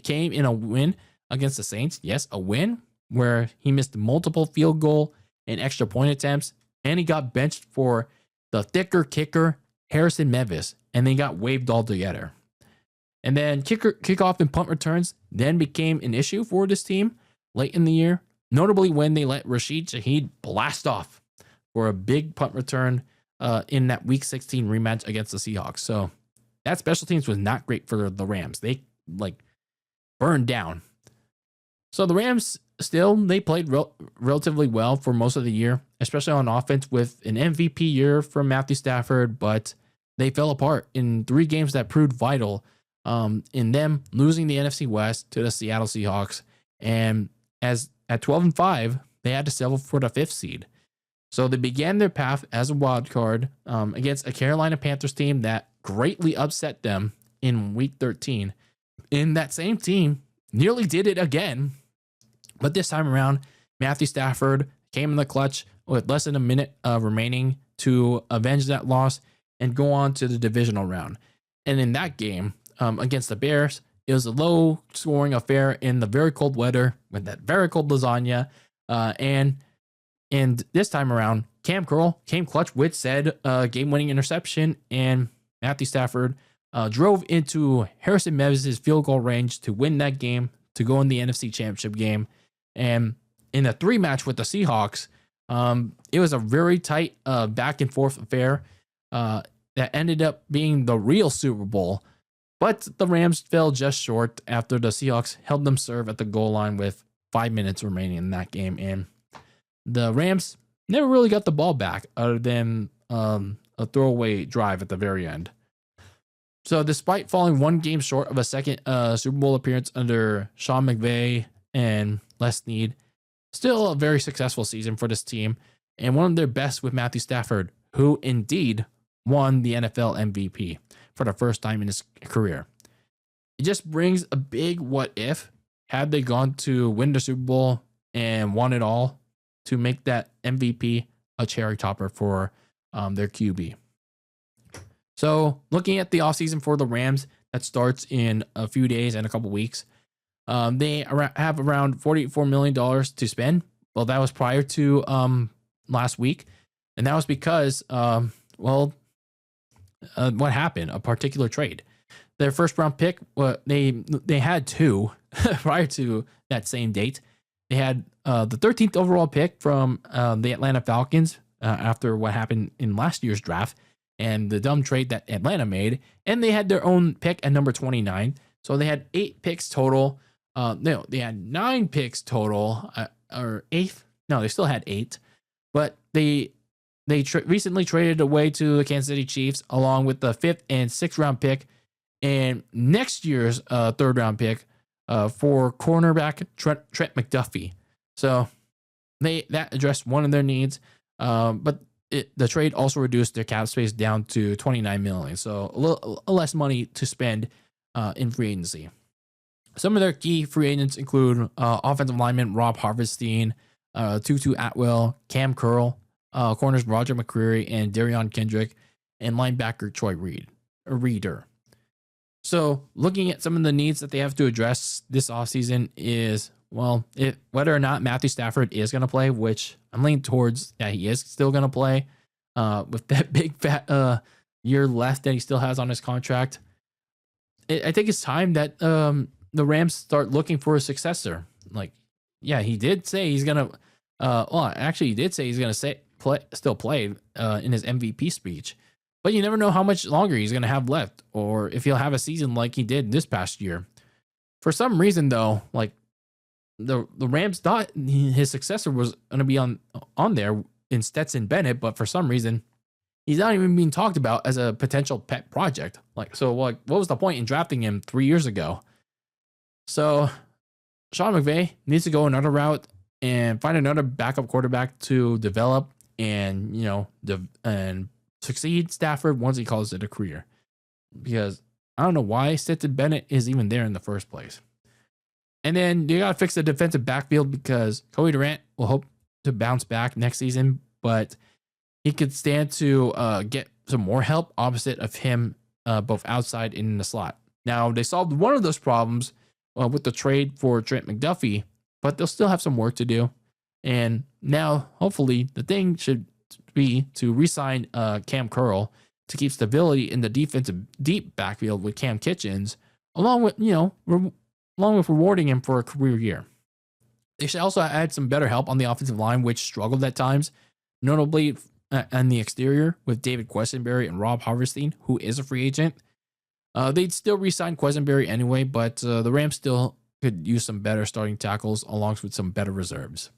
came in a win against the Saints. Yes, a win where he missed multiple field goal and extra point attempts, and he got benched for the thicker kicker, Harrison Mevis, and they got waived altogether. And then kickoff and punt returns then became an issue for this team late in the year, notably when they let Rashid Shaheed blast off for a big punt return in that Week 16 rematch against the Seahawks. So that special teams was not great for the Rams. They burned down. So the Rams they played relatively well for most of the year, especially on offense with an MVP year from Matthew Stafford, but they fell apart in 3 games that proved vital in them losing the NFC West to the Seattle Seahawks. And as at 12-5, they had to settle for the 5th seed. So they began their path as a wild card against a Carolina Panthers team that greatly upset them in Week 13. And that same team nearly did it again. But this time around, Matthew Stafford came in the clutch with less than a minute remaining to avenge that loss and go on to the divisional round. And in that game against the Bears, it was a low-scoring affair in the very cold weather with that very cold lasagna. And this time around, Cam Curl came clutch with said game-winning interception, and Matthew Stafford drove into Harrison Mevis' field goal range to win that game to go in the NFC Championship game. And in a 3 match with the Seahawks, it was a very tight back and forth affair that ended up being the real Super Bowl. But the Rams fell just short after the Seahawks held them serve at the goal line with 5 minutes remaining in that game. And the Rams never really got the ball back other than a throwaway drive at the very end. So despite falling 1 game short of a second Super Bowl appearance under Sean McVay and Les Snead, still a very successful season for this team and one of their best with Matthew Stafford, who indeed won the NFL MVP for the first time in his career. It just brings a big what if had they gone to win the Super Bowl and won it all to make that MVP a cherry topper for their QB. So looking at the offseason for the Rams that starts in a few days and a couple weeks, they have around $44 million to spend. Well, that was prior to last week. And that was because, what happened? A particular trade. Their first round pick, they had 2 prior to that same date. They had the 13th overall pick from the Atlanta Falcons after what happened in last year's draft and the dumb trade that Atlanta made. And they had their own pick at number 29. So they had 8 picks total. No, they had 9 picks total, or 8th. No, they still had 8. But they recently traded away to the Kansas City Chiefs along with the 5th and 6th round pick and next year's 3rd round pick for cornerback Trent McDuffie. So that addressed one of their needs, but the trade also reduced their cap space down to $29 million. So a little less money to spend in free agency. Some of their key free agents include offensive lineman Rob Harvestine, Tutu Atwell, Cam Curl, corners Roger McCreary and Darion Kendrick, and linebacker Troy Reeder. So looking at some of the needs that they have to address this offseason is, well, whether or not Matthew Stafford is going to play, which I'm leaning towards that he is still going to play with that big fat year left that he still has on his contract. I think it's time that the Rams start looking for a successor. Like, yeah, he did say he's going to, he did say he's going to still play in his MVP speech. But you never know how much longer he's going to have left or if he'll have a season like he did this past year. For some reason, though, like the Rams thought his successor was going to be on there in Stetson Bennett, but for some reason, he's not even being talked about as a potential pet project. What was the point in drafting him 3 years ago? So Sean McVay needs to go another route and find another backup quarterback to develop and, and succeed Stafford once he calls it a career. Because I don't know why Stetson Bennett is even there in the first place. And then you got to fix the defensive backfield because Cody Durant will hope to bounce back next season, but he could stand to get some more help opposite of him, both outside and in the slot. Now, they solved one of those problems with the trade for Trent McDuffie, but they'll still have some work to do. And now, hopefully, the thing should be to re-sign Cam Curl to keep stability in the defensive deep backfield with Cam Kitchens, along with rewarding him for a career year. They should also add some better help on the offensive line, which struggled at times, notably on the exterior with David Quessenberry and Rob Harvestine, who is a free agent. They'd still re-sign Quessenberry anyway, but the Rams still could use some better starting tackles along with some better reserves.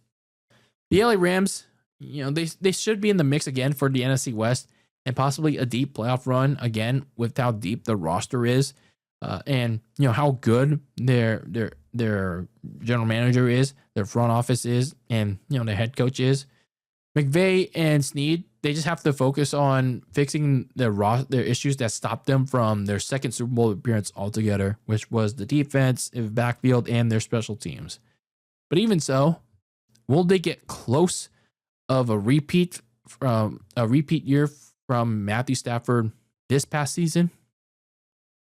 The LA Rams, they should be in the mix again for the NFC West and possibly a deep playoff run again with how deep the roster is and how good their general manager is, their front office is, and their head coach is. McVay and Snead, they just have to focus on fixing their issues that stopped them from their second Super Bowl appearance altogether, which was the defense, backfield, and their special teams. But even so, will they get close of a repeat year from Matthew Stafford this past season?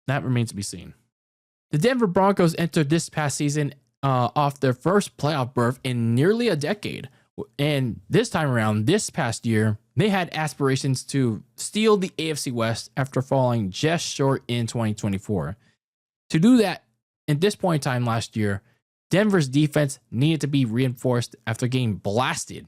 That remains to be seen. The Denver Broncos entered this past season off their first playoff berth in nearly a decade. And this time around, this past year, they had aspirations to steal the AFC West after falling just short in 2024. To do that, at this point in time last year, Denver's defense needed to be reinforced after getting blasted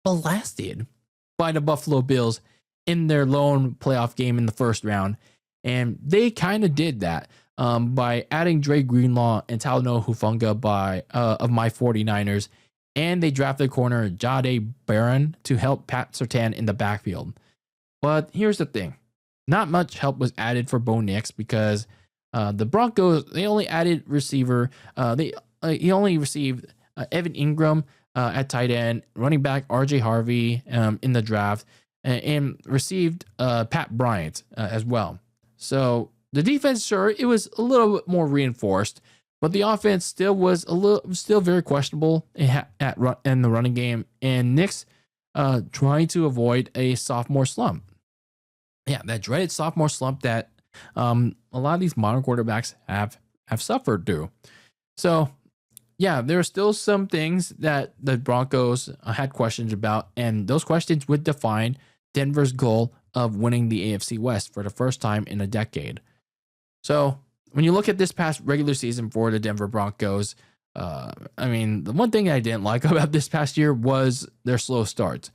by the Buffalo Bills in their lone playoff game in the first round. And they kind of did that by adding Dre Greenlaw and Talanoa Hufanga of my 49ers. And they drafted corner Jahdae Barron to help Pat Surtain in the backfield. But here's the thing. Not much help was added for Bo Nix because the Broncos, they only added receiver. He only received Evan Ingram at tight end, running back RJ Harvey in the draft, and received Pat Bryant as well. So the defense, sure, it was a little bit more reinforced, but the offense still was still very questionable in the running game, and Nix trying to avoid a sophomore slump. Yeah, that dreaded sophomore slump that a lot of these modern quarterbacks have suffered through. So, yeah, there are still some things that the Broncos had questions about, and those questions would define Denver's goal of winning the AFC West for the first time in a decade. So, when you look at this past regular season for the Denver Broncos, the one thing I didn't like about this past year was their slow starts.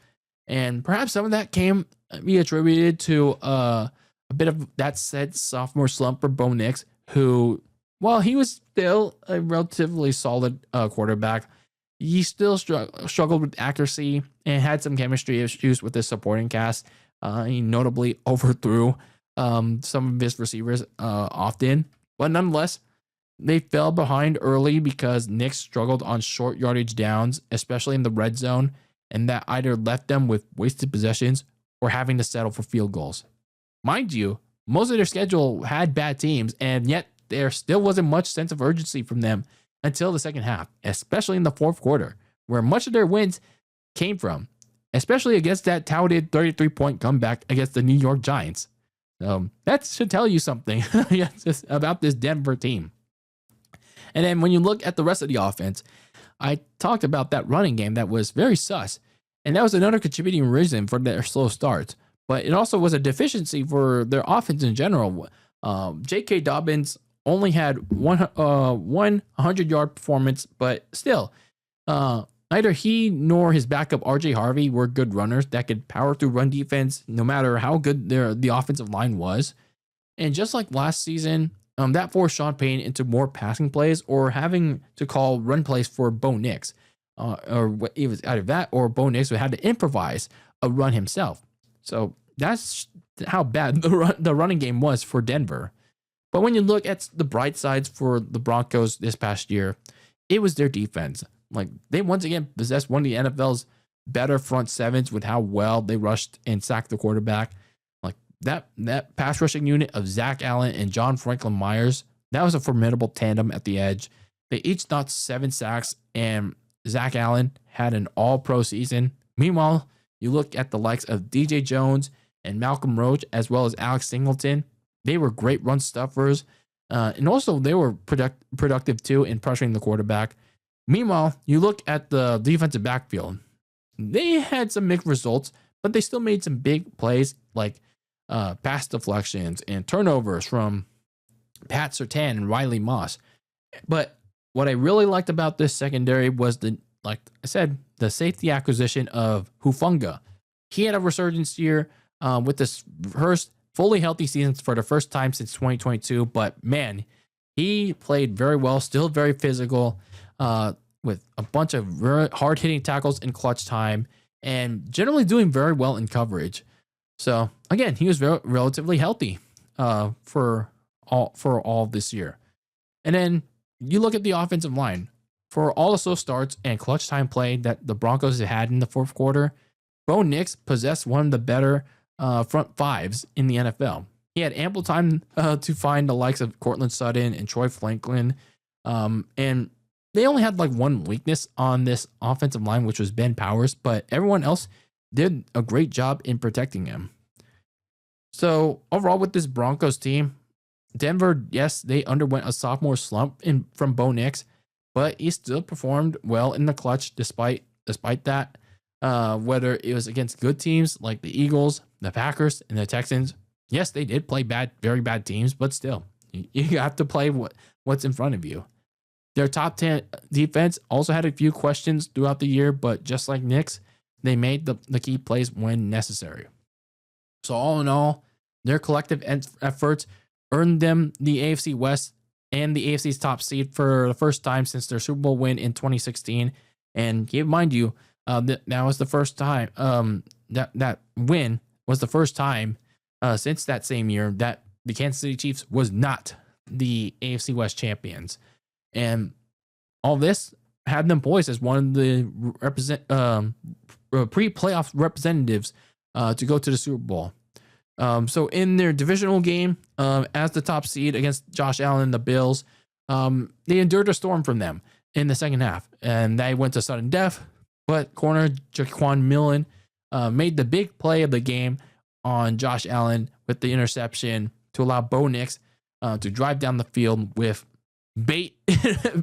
And perhaps some of that can be attributed to a bit of that said sophomore slump for Bo Nix, who, while he was still a relatively solid quarterback, he still struggled with accuracy and had some chemistry issues with his supporting cast. He notably overthrew some of his receivers often. But nonetheless, they fell behind early because Nix struggled on short yardage downs, especially in the red zone, and that either left them with wasted possessions or having to settle for field goals. Mind you, most of their schedule had bad teams, and yet there still wasn't much sense of urgency from them until the second half, especially in the fourth quarter, where much of their wins came from, especially against that touted 33-point comeback against the New York Giants. That should tell you something about this Denver team. And then when you look at the rest of the offense, I talked about that running game that was very sus. And that was another contributing reason for their slow starts. But it also was a deficiency for their offense in general. J.K. Dobbins only had one 100-yard performance, but still, neither he nor his backup R.J. Harvey were good runners that could power through run defense no matter how good the offensive line was. And just like last season, that forced Sean Payton into more passing plays or having to call run plays for Bo Nix. Or it was either that or Bo Nix had to improvise a run himself. So that's how bad the running game was for Denver. But when you look at the bright sides for the Broncos this past year, it was their defense. Like, they once again possessed one of the NFL's better front sevens with how well they rushed and sacked the quarterback. Like, that pass rushing unit of Zach Allen and John Franklin Myers, that was a formidable tandem at the edge. They each knocked 7 sacks, and Zach Allen had an all-pro season. Meanwhile, you look at the likes of DJ Jones and Malcolm Roach, as well as Alex Singleton. They were great run stuffers, and also they were productive too in pressuring the quarterback. Meanwhile, you look at the defensive backfield. They had some mixed results, but they still made some big plays like pass deflections and turnovers from Pat Surtain and Riley Moss. But what I really liked about this secondary was like I said, the safety acquisition of Hufanga. He had a resurgence year with this first fully healthy season for the first time since 2022. But man, he played very well, still very physical, with a bunch of very hard-hitting tackles in clutch time, and generally doing very well in coverage. So again, he was relatively healthy for all of this year. And then you look at the offensive line. For all the slow starts and clutch time play that the Broncos had in the fourth quarter, Bo Nix possessed one of the better front fives in the NFL. He had ample time to find the likes of Cortland Sutton and Troy Franklin. And they only had like one weakness on this offensive line, which was Ben Powers, but everyone else did a great job in protecting him. So overall with this Broncos team, Denver, yes, they underwent a sophomore slump from Bo Nix, but he still performed well in the clutch despite that. Whether it was against good teams like the Eagles, the Packers, and the Texans. Yes, they did play very bad teams, but still, you have to play what's in front of you. Their top 10 defense also had a few questions throughout the year, but just like Knicks, they made the key plays when necessary. So all in all, their collective efforts earned them the AFC West and the AFC's top seed for the first time since their Super Bowl win in 2016. And keep in mind that was the first time that win was the first time since that same year that the Kansas City Chiefs was not the AFC West champions. And all this had them poised as one of the pre-playoff representatives to go to the Super Bowl. So in their divisional game, as the top seed against Josh Allen and the Bills, they endured a storm from them in the second half, and they went to sudden death. But corner Jaquan Millen made the big play of the game on Josh Allen with the interception to allow Bo Nix to drive down the field with bait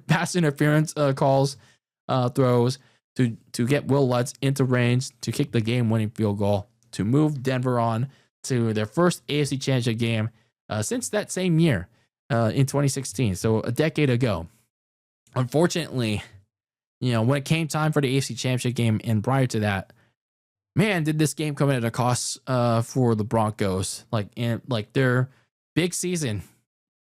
pass interference throws to get Will Lutz into range to kick the game-winning field goal to move Denver on to their first AFC Championship game since that same year in 2016, so a decade ago. Unfortunately, when it came time for the AFC Championship game and prior to that, man, did this game come at a cost for the Broncos. Like their big season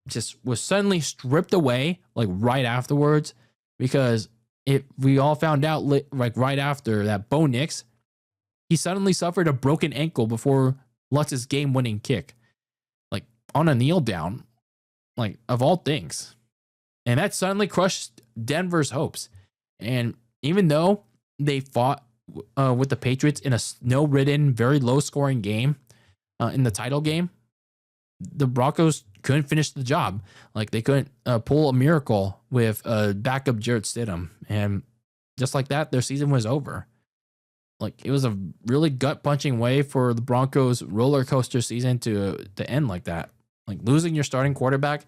just was suddenly stripped away right afterwards, because we all found out right after that Bo Nix, he suddenly suffered a broken ankle before Lutz's game-winning kick, on a kneel down, of all things. And that suddenly crushed Denver's hopes. And even though they fought with the Patriots in a snow-ridden, very low-scoring game in the title game, the Broncos couldn't finish the job. They couldn't pull a miracle with backup Jarrett Stidham. And just like that, their season was over. like it was a really gut punching way for the Broncos roller coaster season to end like that. Like losing your starting quarterback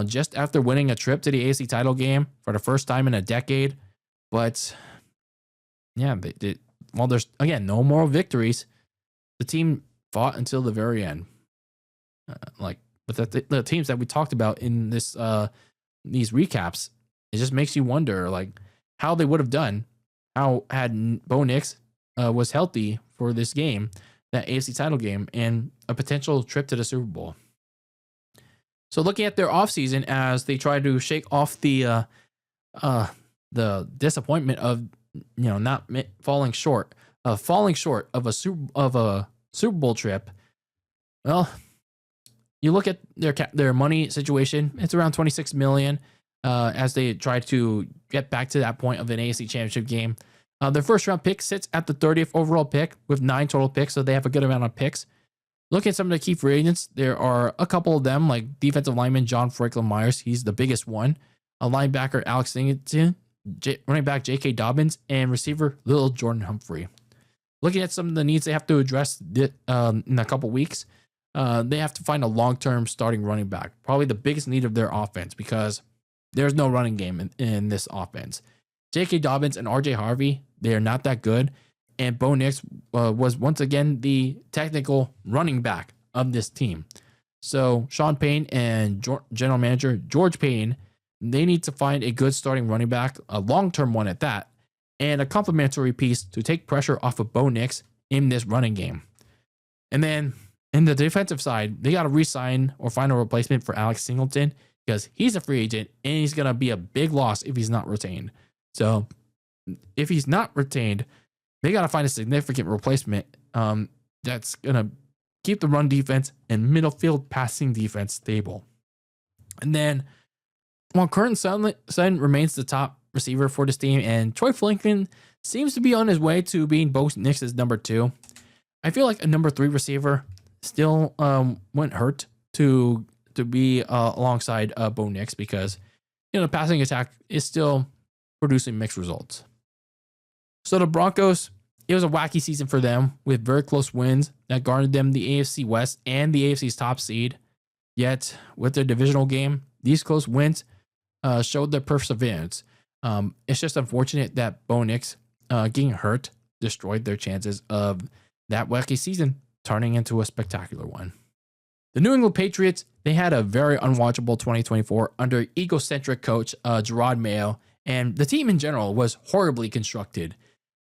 just after winning a trip to the AFC title game for the first time in a decade. But yeah, well, there's again no moral victories. The team fought until the very end. But the teams that we talked about in this these recaps, it just makes you wonder like how they would have done. How had Bo Nix was healthy for this game, that AFC title game, and a potential trip to the Super Bowl. So looking at their offseason as they try to shake off the disappointment of not falling short of a Super Bowl trip. Well, you look at their money situation; it's around $26 million as they try to get back to that point of an AFC Championship game. Their first round pick sits at the 30th overall pick with 9 total picks, so they have a good amount of picks. Looking at some of the key free agents, there are a couple of them, like defensive lineman John Franklin Myers. He's the biggest one. A linebacker Alex Singleton, running back J.K. Dobbins, and receiver Lil Jordan Humphrey. Looking at some of the needs they have to address in a couple weeks, they have to find a long-term starting running back. Probably the biggest need of their offense because there's no running game in this offense. J.K. Dobbins and R.J. Harvey, they are not that good. And Bo Nix was once again the technical running back of this team. So Sean Payne and general manager George Payne, they need to find a good starting running back, a long-term one at that, and a complementary piece to take pressure off of Bo Nix in this running game. And then in the defensive side, they got to re-sign or find a replacement for Alex Singleton because he's a free agent and he's going to be a big loss if he's not retained. So if he's not retained, they got to find a significant replacement that's going to keep the run defense and middle field passing defense stable. And then while Curtin Sutton remains the top receiver for this team, and Troy Franklin seems to be on his way to being Bo Nix's number 2, I feel like a number 3 receiver still wouldn't hurt to be alongside Bo Nix because the passing attack is still producing mixed results. So the Broncos, it was a wacky season for them with very close wins that garnered them the AFC West and the AFC's top seed. Yet with their divisional game, these close wins showed their perseverance. It's just unfortunate that Bo Nix getting hurt destroyed their chances of that wacky season turning into a spectacular one. The New England Patriots, they had a very unwatchable 2024 under egocentric coach Gerard Mayo, and the team in general was horribly constructed.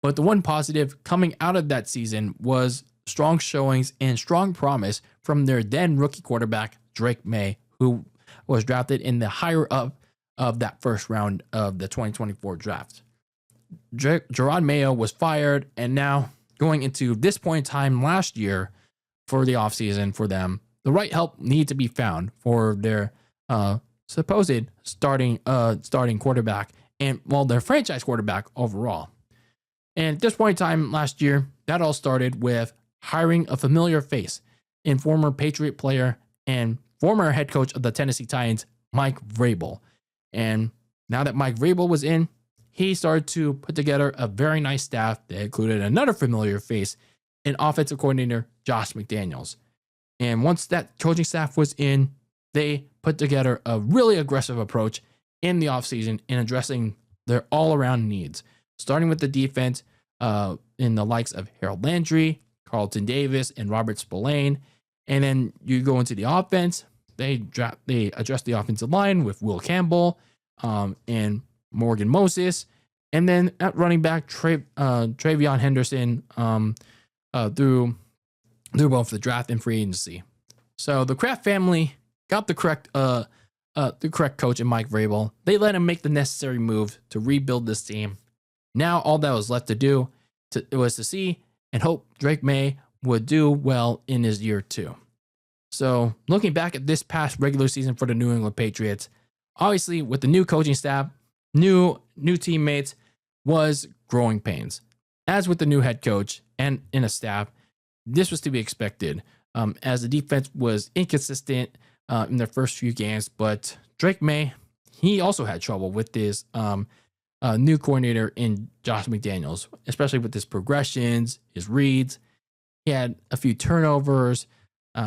But the one positive coming out of that season was strong showings and strong promise from their then rookie quarterback, Drake May, who was drafted in the higher up of that first round of the 2024 draft. Gerard Mayo was fired, and now going into this point in time last year for the offseason for them, the right help need to be found for their supposed starting quarterback and, well, their franchise quarterback overall. And at this point in time last year, that all started with hiring a familiar face in former Patriot player and former head coach of the Tennessee Titans, Mike Vrabel. And now that Mike Vrabel was in, he started to put together a very nice staff that included another familiar face in offensive coordinator Josh McDaniels. And once that coaching staff was in, they put together a really aggressive approach in the offseason in addressing their all-around needs, starting with the defense in the likes of Harold Landry, Carlton Davis, and Robert Spillane. And then you go into the offense. They address the offensive line with Will Campbell and Morgan Moses. And then at running back, Travion Henderson through both the draft and free agency. So the Kraft family got the correct coach in Mike Vrabel. They let him make the necessary move to rebuild this team. Now all that was left to do was to see and hope Drake May would do well in his year 2. So looking back at this past regular season for the New England Patriots, obviously with the new coaching staff, new teammates, was growing pains. As with the new head coach and in a staff, this was to be expected as the defense was inconsistent in their first few games. But Drake May, he also had trouble with his new coordinator in Josh McDaniels, especially with his progressions, his reads. He had a few turnovers.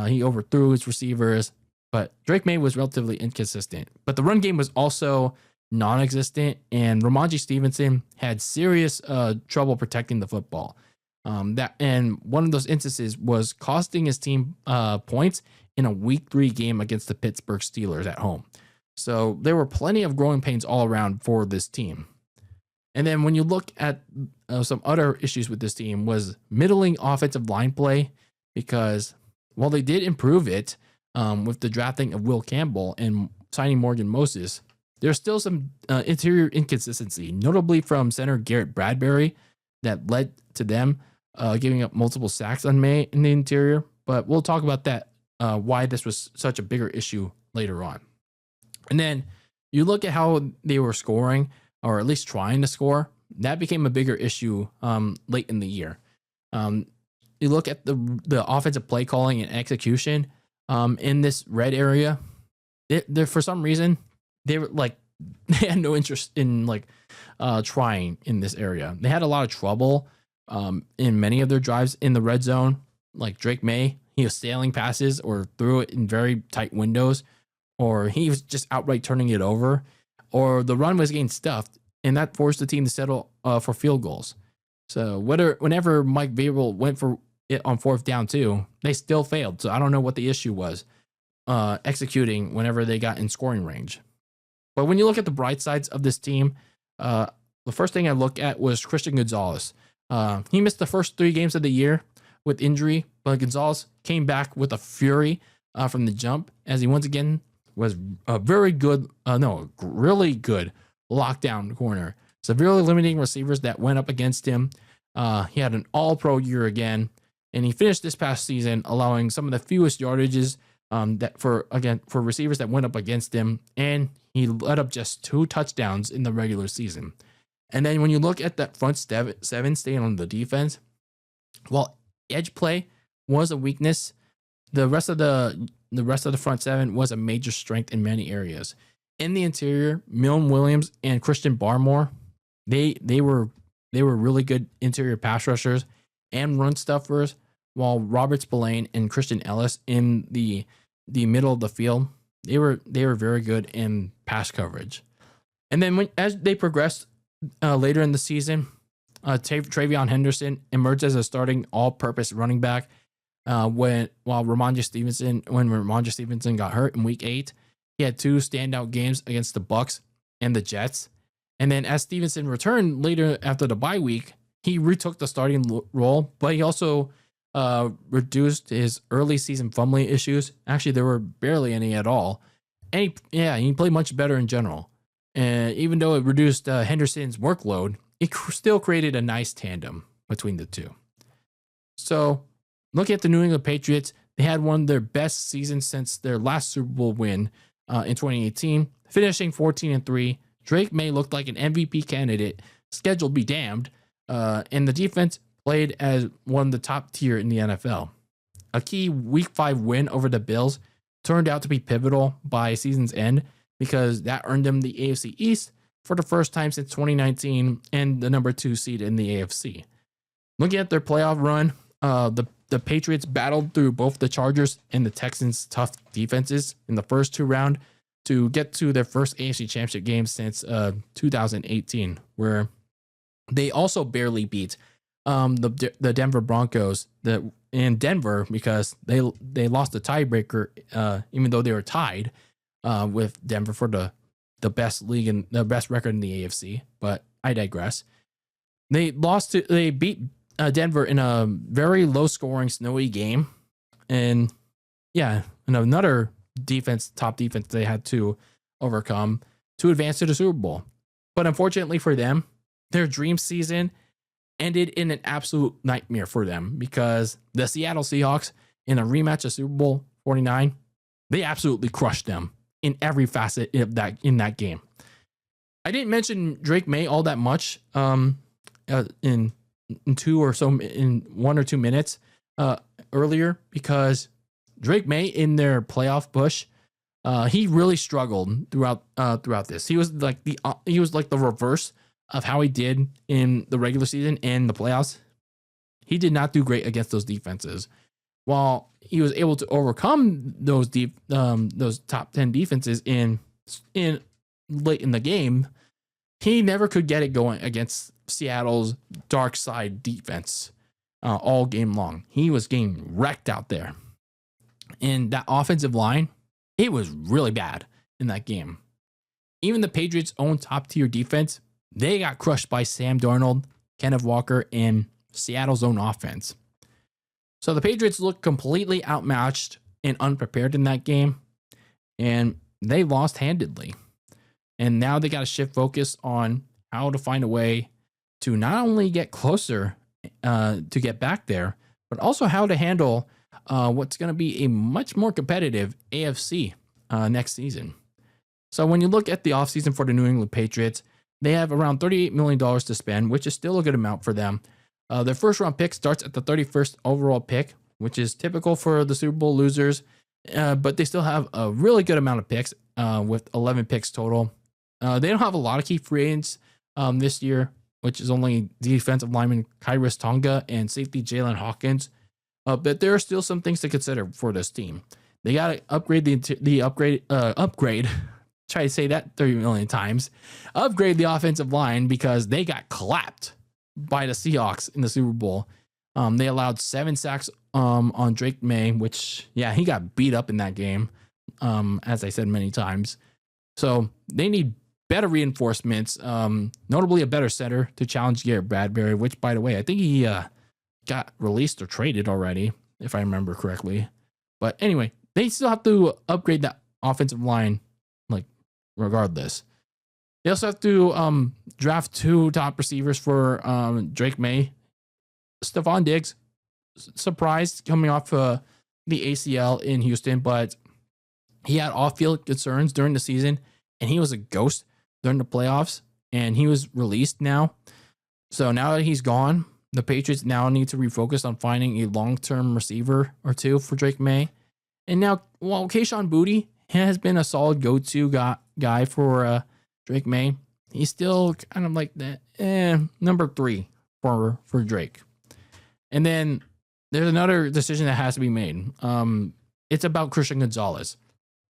He overthrew his receivers, but Drake May was relatively inconsistent. But the run game was also non-existent, and Ramondre Stevenson had serious trouble protecting the football. And one of those instances was costing his team points in a Week 3 game against the Pittsburgh Steelers at home. So there were plenty of growing pains all around for this team. And then when you look at some other issues with this team was middling offensive line play, because while they did improve it with the drafting of Will Campbell and signing Morgan Moses, there's still some interior inconsistency, notably from center Garrett Bradbury, that led to them giving up multiple sacks on May in the interior. But we'll talk about that, why this was such a bigger issue later on. And then you look at how they were scoring, or at least trying to score. That became a bigger issue late in the year. You look at the offensive play calling and execution in this red area. They for some reason, they had no interest in trying in this area. They had a lot of trouble in many of their drives in the red zone. Like Drake May, he was sailing passes or threw it in very tight windows, or he was just outright turning it over, or the run was getting stuffed, and that forced the team to settle for field goals. So whenever Mike Vrabel went for it on 4th down too, they still failed. So I don't know what the issue was executing whenever they got in scoring range. But when you look at the bright sides of this team, the first thing I look at was Christian Gonzalez. He missed the first 3 games of the year with injury, but Gonzalez came back with a fury from the jump, as he once again was a really good lockdown corner, severely limiting receivers that went up against him. He had an all-pro year again, and he finished this past season allowing some of the fewest yardages for receivers that went up against him, and he let up just 2 touchdowns in the regular season. And then when you look at that front seven staying on the defense, while edge play was a weakness, the rest of the front seven was a major strength in many areas. In the interior, Milne Williams and Christian Barmore, they were really good interior pass rushers and run stuffers, while Robert Spillane and Christian Ellis in the middle of the field, they were very good in pass coverage. And then as they progressed later in the season, Travion Henderson emerged as a starting all-purpose running back. When Ramondre Stevenson got hurt in Week 8, he had 2 standout games against the Bucs and the Jets. And then as Stevenson returned later after the bye week, he retook the starting role, but he also reduced his early season fumbling issues. Actually, there were barely any at all. And he played much better in general. And even though it reduced Henderson's workload, it still created a nice tandem between the two. So, looking at the New England Patriots, they had one of their best seasons since their last Super Bowl win in 2018, finishing 14-3. Drake May looked like an MVP candidate, scheduled be damned, and the defense played as one of the top tier in the NFL. A key Week 5 win over the Bills turned out to be pivotal by season's end, because that earned them the AFC East for the first time since 2019 and the number 2 seed in the AFC. Looking at their playoff run, the Patriots battled through both the Chargers and the Texans' tough defenses in the first 2 rounds to get to their first AFC Championship game since 2018, where they also barely beat the Denver Broncos in Denver, because they lost the tiebreaker, even though they were tied with Denver for the best league and the best record in the AFC. But I digress. They beat Denver in a very low-scoring, snowy game, and another top defense they had to overcome to advance to the Super Bowl. But unfortunately for them, their dream season ended in an absolute nightmare for them, because the Seattle Seahawks, in a rematch of Super Bowl 49, they absolutely crushed them in every facet of that game. I didn't mention Drake May all that much in 1 or 2 minutes earlier, because Drake May in their playoff push, he really struggled throughout this. He was like the reverse of how he did in the regular season and the playoffs, he did not do great against those defenses. While he was able to overcome those top 10 defenses in late in the game, he never could get it going against Seattle's dark side defense all game long. He was getting wrecked out there. And that offensive line, it was really bad in that game. Even the Patriots' own top-tier defense, they got crushed by Sam Darnold, Kenneth Walker, and Seattle's own offense. So the Patriots looked completely outmatched and unprepared in that game, and they lost handedly. And now they got to shift focus on how to find a way to not only get closer to get back there, but also how to handle what's going to be a much more competitive AFC next season. So when you look at the offseason for the New England Patriots, they have around $38 million to spend, which is still a good amount for them. Their first round pick starts at the 31st overall pick, which is typical for the Super Bowl losers, but they still have a really good amount of picks with 11 picks total. They don't have a lot of key free agents this year, which is only defensive lineman Kyrus Tonga and safety Jalen Hawkins. But there are still some things to consider for this team. They got to upgrade. Try to say that 30 million times. Upgrade the offensive line because they got clapped by the Seahawks in the Super Bowl. They allowed 7 sacks on Drake May, which, yeah, he got beat up in that game, as I said many times. So they need better reinforcements, notably a better center to challenge Garrett Bradbury, which, by the way, I think he got released or traded already, if I remember correctly. But anyway, they still have to upgrade that offensive line, like, regardless. They also have to draft 2 top receivers for Drake May. Stephon Diggs, surprised coming off the ACL in Houston, but he had off-field concerns during the season, and he was a ghost during the playoffs, and he was released now. So now that he's gone, the Patriots now need to refocus on finding a long-term receiver or 2 for Drake May. And now, while Kayshon Boutte has been a solid go-to guy for Drake May, he's still kind of like that number 3 for Drake. And then there's another decision that has to be made. It's about Christian Gonzalez.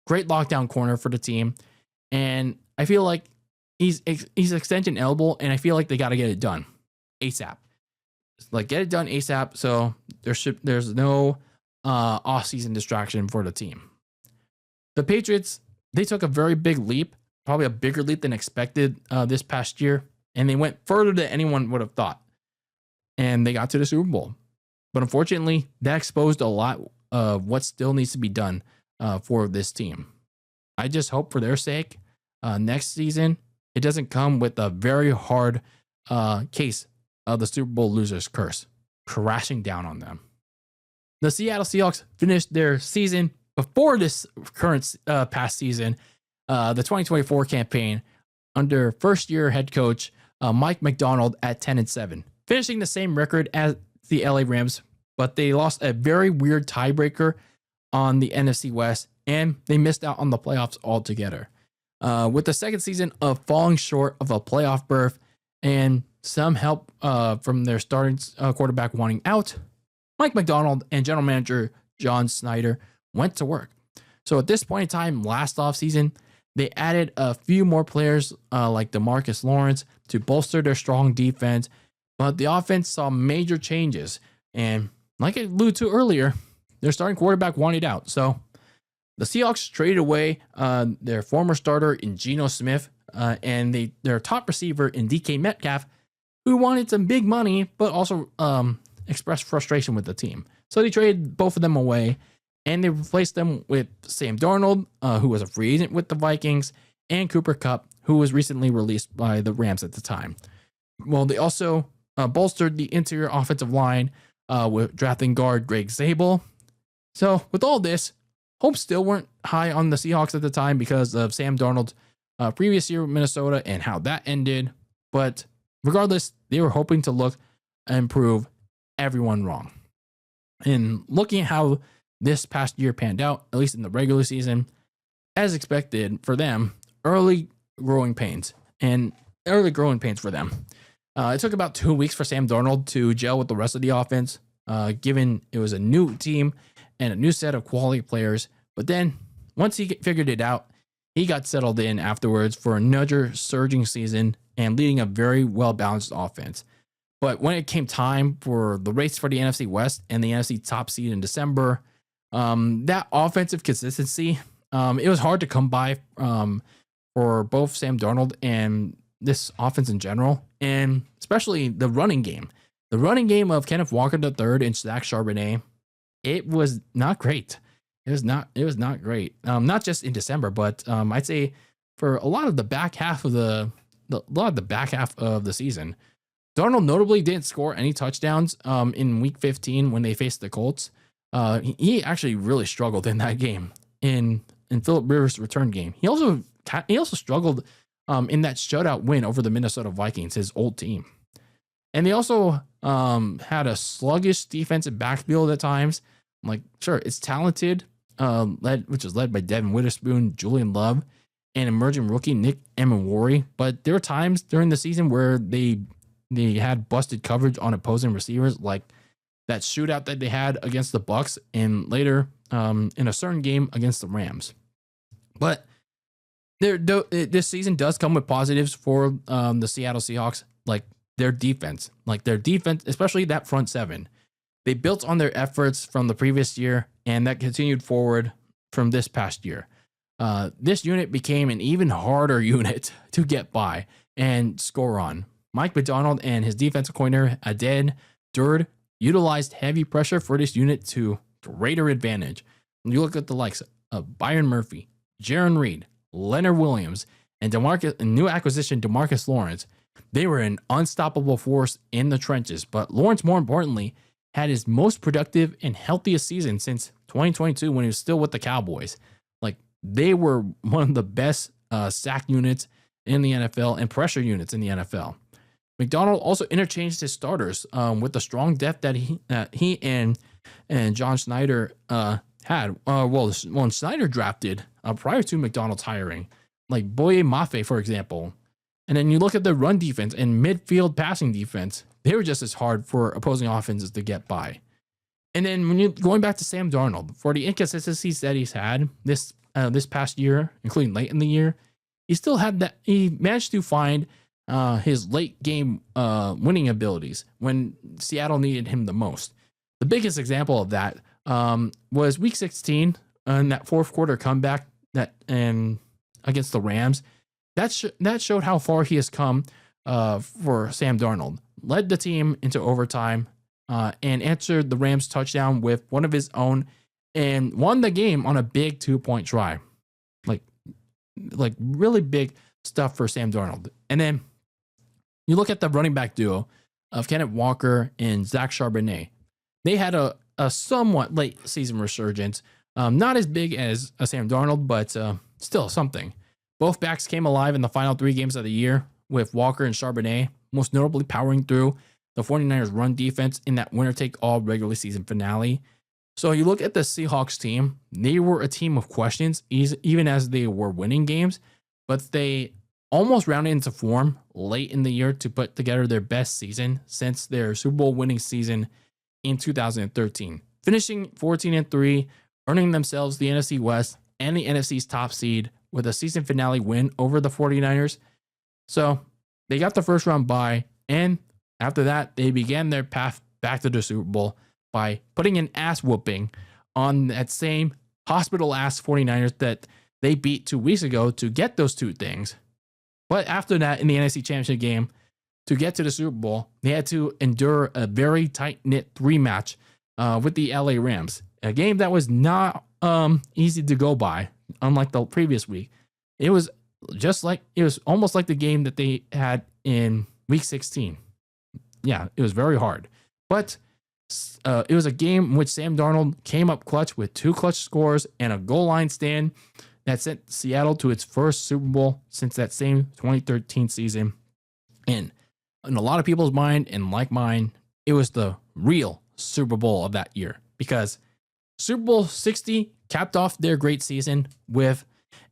Great lockdown corner for the team. And I feel like he's extension eligible, and I feel like they got to get it done ASAP. Like, get it done ASAP so there's no off-season distraction for the team. The Patriots, they took a very big leap, probably a bigger leap than expected this past year, and they went further than anyone would have thought. And they got to the Super Bowl. But unfortunately, that exposed a lot of what still needs to be done for this team. I just hope for their sake, next season, it doesn't come with a very hard case of the Super Bowl losers curse crashing down on them. The Seattle Seahawks finished their season before this current past season, the 2024 campaign, under first-year head coach Mike Macdonald at 10-7, finishing the same record as the LA Rams, but they lost a very weird tiebreaker on the NFC West, and they missed out on the playoffs altogether. With the second season of falling short of a playoff berth and some help from their starting quarterback wanting out, Mike Macdonald and general manager John Snyder went to work. So at this point in time, last offseason, they added a few more players like DeMarcus Lawrence to bolster their strong defense, but the offense saw major changes. And like I alluded to earlier, their starting quarterback wanted out. So the Seahawks traded away their former starter in Geno Smith and their top receiver in DK Metcalf, who wanted some big money, but also expressed frustration with the team. So they traded both of them away, and they replaced them with Sam Darnold, who was a free agent with the Vikings, and Cooper Kupp, who was recently released by the Rams at the time. Well, they also bolstered the interior offensive line with drafting guard Greg Zabel. So with all this, hopes still weren't high on the Seahawks at the time because of Sam Darnold's previous year with Minnesota and how that ended. But regardless, they were hoping to look and prove everyone wrong. And looking at how this past year panned out, at least in the regular season, as expected for them, early growing pains. And early growing pains for them. It took about 2 weeks for Sam Darnold to gel with the rest of the offense, given it was a new team and a new set of quality players. But then once he figured it out, he got settled in afterwards for another surging season and leading a very well-balanced offense. But when it came time for the race for the NFC West and the NFC top seed in December, that offensive consistency, it was hard to come by for both Sam Darnold and this offense in general, and especially the running game. The running game of Kenneth Walker III and Zach Charbonnet, it was not great. It was not great. Not just in December, but I'd say for a lot of the back half of the season. Darnold notably didn't score any touchdowns in Week 15 when they faced the Colts. He actually really struggled in that game in Phillip Rivers' return game. He also struggled in that shutout win over the Minnesota Vikings, his old team. And they also had a sluggish defensive backfield at times. Like, sure, it's talented, which is led by Devin Witherspoon, Julian Love, and emerging rookie Nick Emmanwori. But there were times during the season where they had busted coverage on opposing receivers, like that shootout that they had against the Bucs, and later in a certain game against the Rams. But this season does come with positives for the Seattle Seahawks, like their defense, especially that front seven. They built on their efforts from the previous year, and that continued forward from this past year. This unit became an even harder unit to get by and score on. Mike Macdonald and his defensive coordinator, Aden Durd, utilized heavy pressure for this unit to greater advantage. When you look at the likes of Byron Murphy, Jaron Reed, Leonard Williams, and new acquisition DeMarcus Lawrence, they were an unstoppable force in the trenches. But Lawrence, more importantly, had his most productive and healthiest season since 2022 when he was still with the Cowboys. Like, they were one of the best sack units in the NFL and pressure units in the NFL. McDonald also interchanged his starters with the strong depth that he and John Schneider had. When Schneider drafted prior to McDonald's hiring, like Boye Mafe, for example. And then you look at the run defense and midfield passing defense, they were just as hard for opposing offenses to get by. And then when you're going back to Sam Darnold, for the inconsistencies that he's had this past year, including late in the year, he managed to find his late game winning abilities when Seattle needed him the most. The biggest example of that was Week 16 and that fourth quarter comeback against the Rams. That showed how far he has come for Sam Darnold. Led the team into overtime and answered the Rams touchdown with one of his own and won the game on a big 2-point try. Like really big stuff for Sam Darnold. And then you look at the running back duo of Kenneth Walker and Zach Charbonnet. They had a somewhat late season resurgence. Not as big as Sam Darnold, but still something. Both backs came alive in the final 3 games of the year, with Walker and Charbonnet most notably powering through the 49ers run defense in that winner-take-all regular season finale. So you look at the Seahawks team, they were a team of questions, even as they were winning games, but they almost rounded into form late in the year to put together their best season since their Super Bowl winning season in 2013, finishing 14-3, earning themselves the NFC West and the NFC's top seed with a season finale win over the 49ers. So they got the first round bye, and after that, they began their path back to the Super Bowl by putting an ass whooping on that same hospital ass 49ers that they beat 2 weeks ago to get those 2 things. But after that, in the NFC Championship game, to get to the Super Bowl, they had to endure a very tight-knit 3-match with the LA Rams, a game that was not easy to go by, unlike the previous week. It was almost like the game that they had in Week 16. Yeah, it was very hard. But it was a game in which Sam Darnold came up clutch with 2 clutch scores and a goal line stand that sent Seattle to its first Super Bowl since that same 2013 season. And in a lot of people's mind, and like mine, it was the real Super Bowl of that year, because Super Bowl 60 capped off their great season with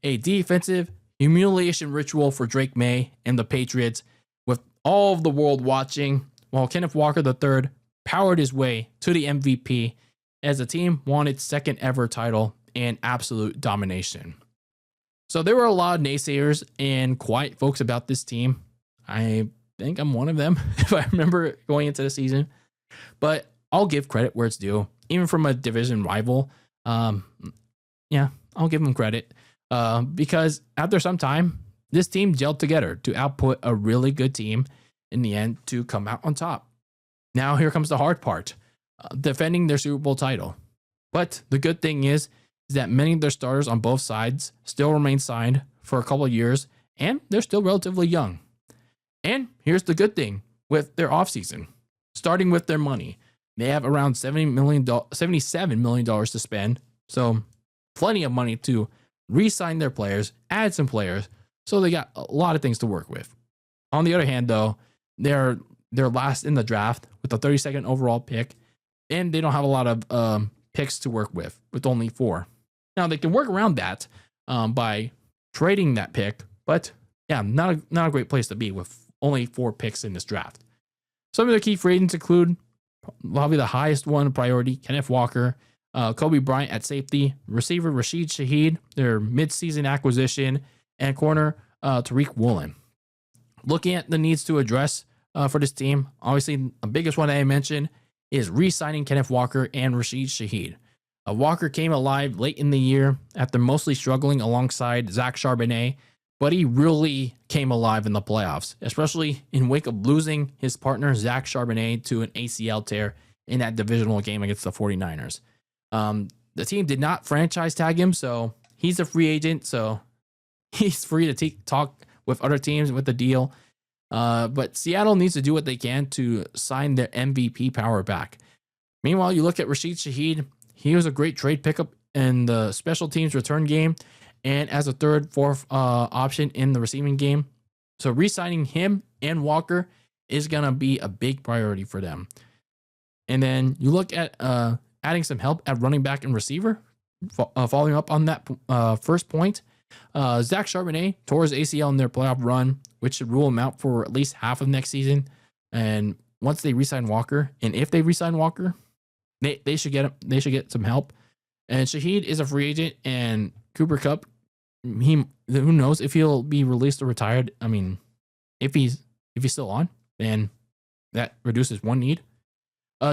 a defensive humiliation ritual for Drake May and the Patriots, with all of the world watching, while Kenneth Walker III powered his way to the MVP as the team won its second ever title in absolute domination. So there were a lot of naysayers and quiet folks about this team. I think I'm one of them, if I remember going into the season. But I'll give credit where it's due, even from a division rival. Yeah, I'll give them credit. Because after some time, this team gelled together to output a really good team in the end to come out on top. Now here comes the hard part, defending their Super Bowl title. But the good thing is that many of their starters on both sides still remain signed for a couple of years, and they're still relatively young. And here's the good thing with their offseason, starting with their money. They have around $77 million to spend, so plenty of money to re-sign their players, add some players, so they got a lot of things to work with. On the other hand, though, they're last in the draft with the 32nd overall pick, and they don't have a lot of picks to work with only 4. Now, they can work around that by trading that pick, but yeah, not a great place to be with only 4 picks in this draft. Some of the key free agents include probably the highest one priority, Kenneth Walker, Kobe Bryant at safety, receiver Rashid Shaheed, their midseason acquisition, and corner Tariq Woolen. Looking at the needs to address for this team, obviously the biggest one that I mentioned is re-signing Kenneth Walker and Rashid Shaheed. Walker came alive late in the year after mostly struggling alongside Zach Charbonnet, but he really came alive in the playoffs, especially in wake of losing his partner Zach Charbonnet to an ACL tear in that divisional game against the 49ers. The team did not franchise tag him, so he's a free agent, so he's free to talk with other teams with the deal. But Seattle needs to do what they can to sign their MVP power back. Meanwhile, you look at Rashid Shaheed. He was a great trade pickup in the special teams return game and as a third, fourth option in the receiving game. So re-signing him and Walker is going to be a big priority for them. And then you look at adding some help at running back and receiver. Following up on that first point, Zach Charbonnet tore his ACL in their playoff run, which should rule him out for at least half of next season. And once they re-sign Walker, and if they re-sign Walker, they should get some help. And Shaheed is a free agent, and Cooper Kupp, who knows if he'll be released or retired. I mean, if he's still on, then that reduces one need.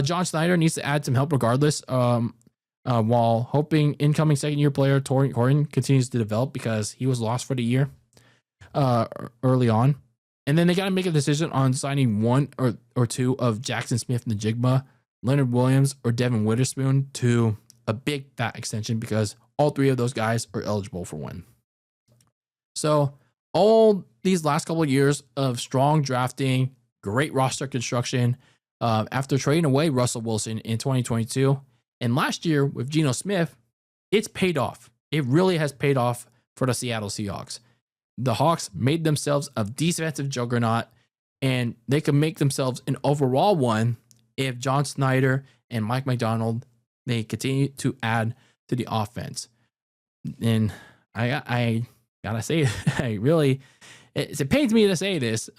John Snyder needs to add some help regardless. While hoping incoming second-year player Tori Horton continues to develop because he was lost for the year early on. And then they got to make a decision on signing one or two of Jackson Smith-Njigba, Leonard Williams, or Devin Witherspoon to a big fat extension because all 3 of those guys are eligible for one. So all these last couple of years of strong drafting, great roster construction, after trading away Russell Wilson in 2022, and last year with Geno Smith, it's paid off. It really has paid off for the Seattle Seahawks. The Hawks made themselves a defensive juggernaut, and they could make themselves an overall one if John Snyder and Mike McDonald, they continue to add to the offense. And I gotta say, it pains me to say this,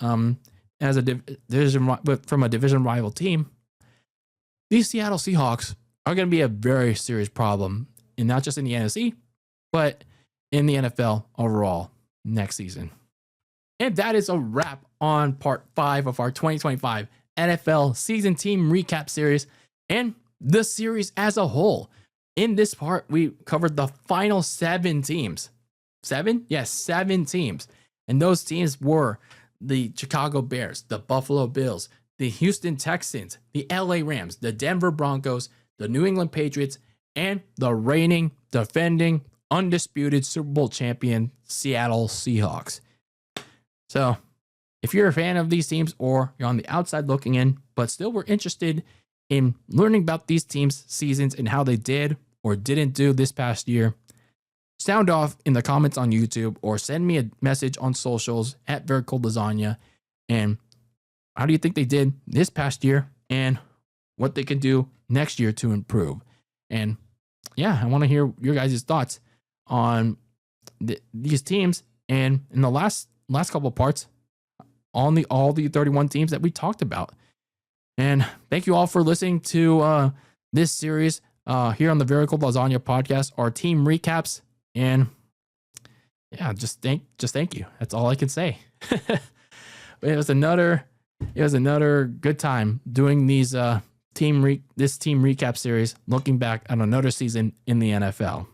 as a division from a division rival team, these Seattle Seahawks are going to be a very serious problem, and not just in the NFC, but in the NFL overall next season. And that is a wrap on part 5 of our 2025 NFL season team recap series and the series as a whole. In this part, we covered the final 7 teams. 7? Yes, 7 teams. And those teams were the Chicago Bears, the Buffalo Bills, the Houston Texans, the LA Rams, the Denver Broncos, the New England Patriots, and the reigning, defending, undisputed Super Bowl champion Seattle Seahawks. So if you're a fan of these teams or you're on the outside looking in, but still were interested in learning about these teams' seasons and how they did or didn't do this past year, sound off in the comments on YouTube or send me a message on socials at Very Cold Lasagna. And how do you think they did this past year and what they can do next year to improve? And yeah, I want to hear your guys' thoughts on these teams And in the last couple of parts on all the 31 teams that we talked about. And thank you all for listening to this series here on the Very Cold Lasagna Podcast, our team recaps. And yeah, just thank you. That's all I can say. It was another good time doing these this team recap series, looking back on another season in the NFL.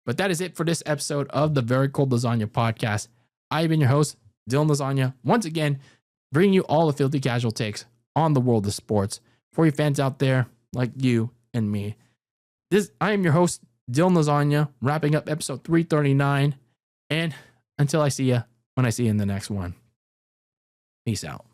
But that is it for this episode of the Very Cold Lasagna Podcast. I've been your host, Dylan Lasagna, once again bringing you all the filthy casual takes on the world of sports for you fans out there like you and me. I am your host, Dylan Lasagna, wrapping up episode 339. And until I see you, when I see you in the next one, peace out.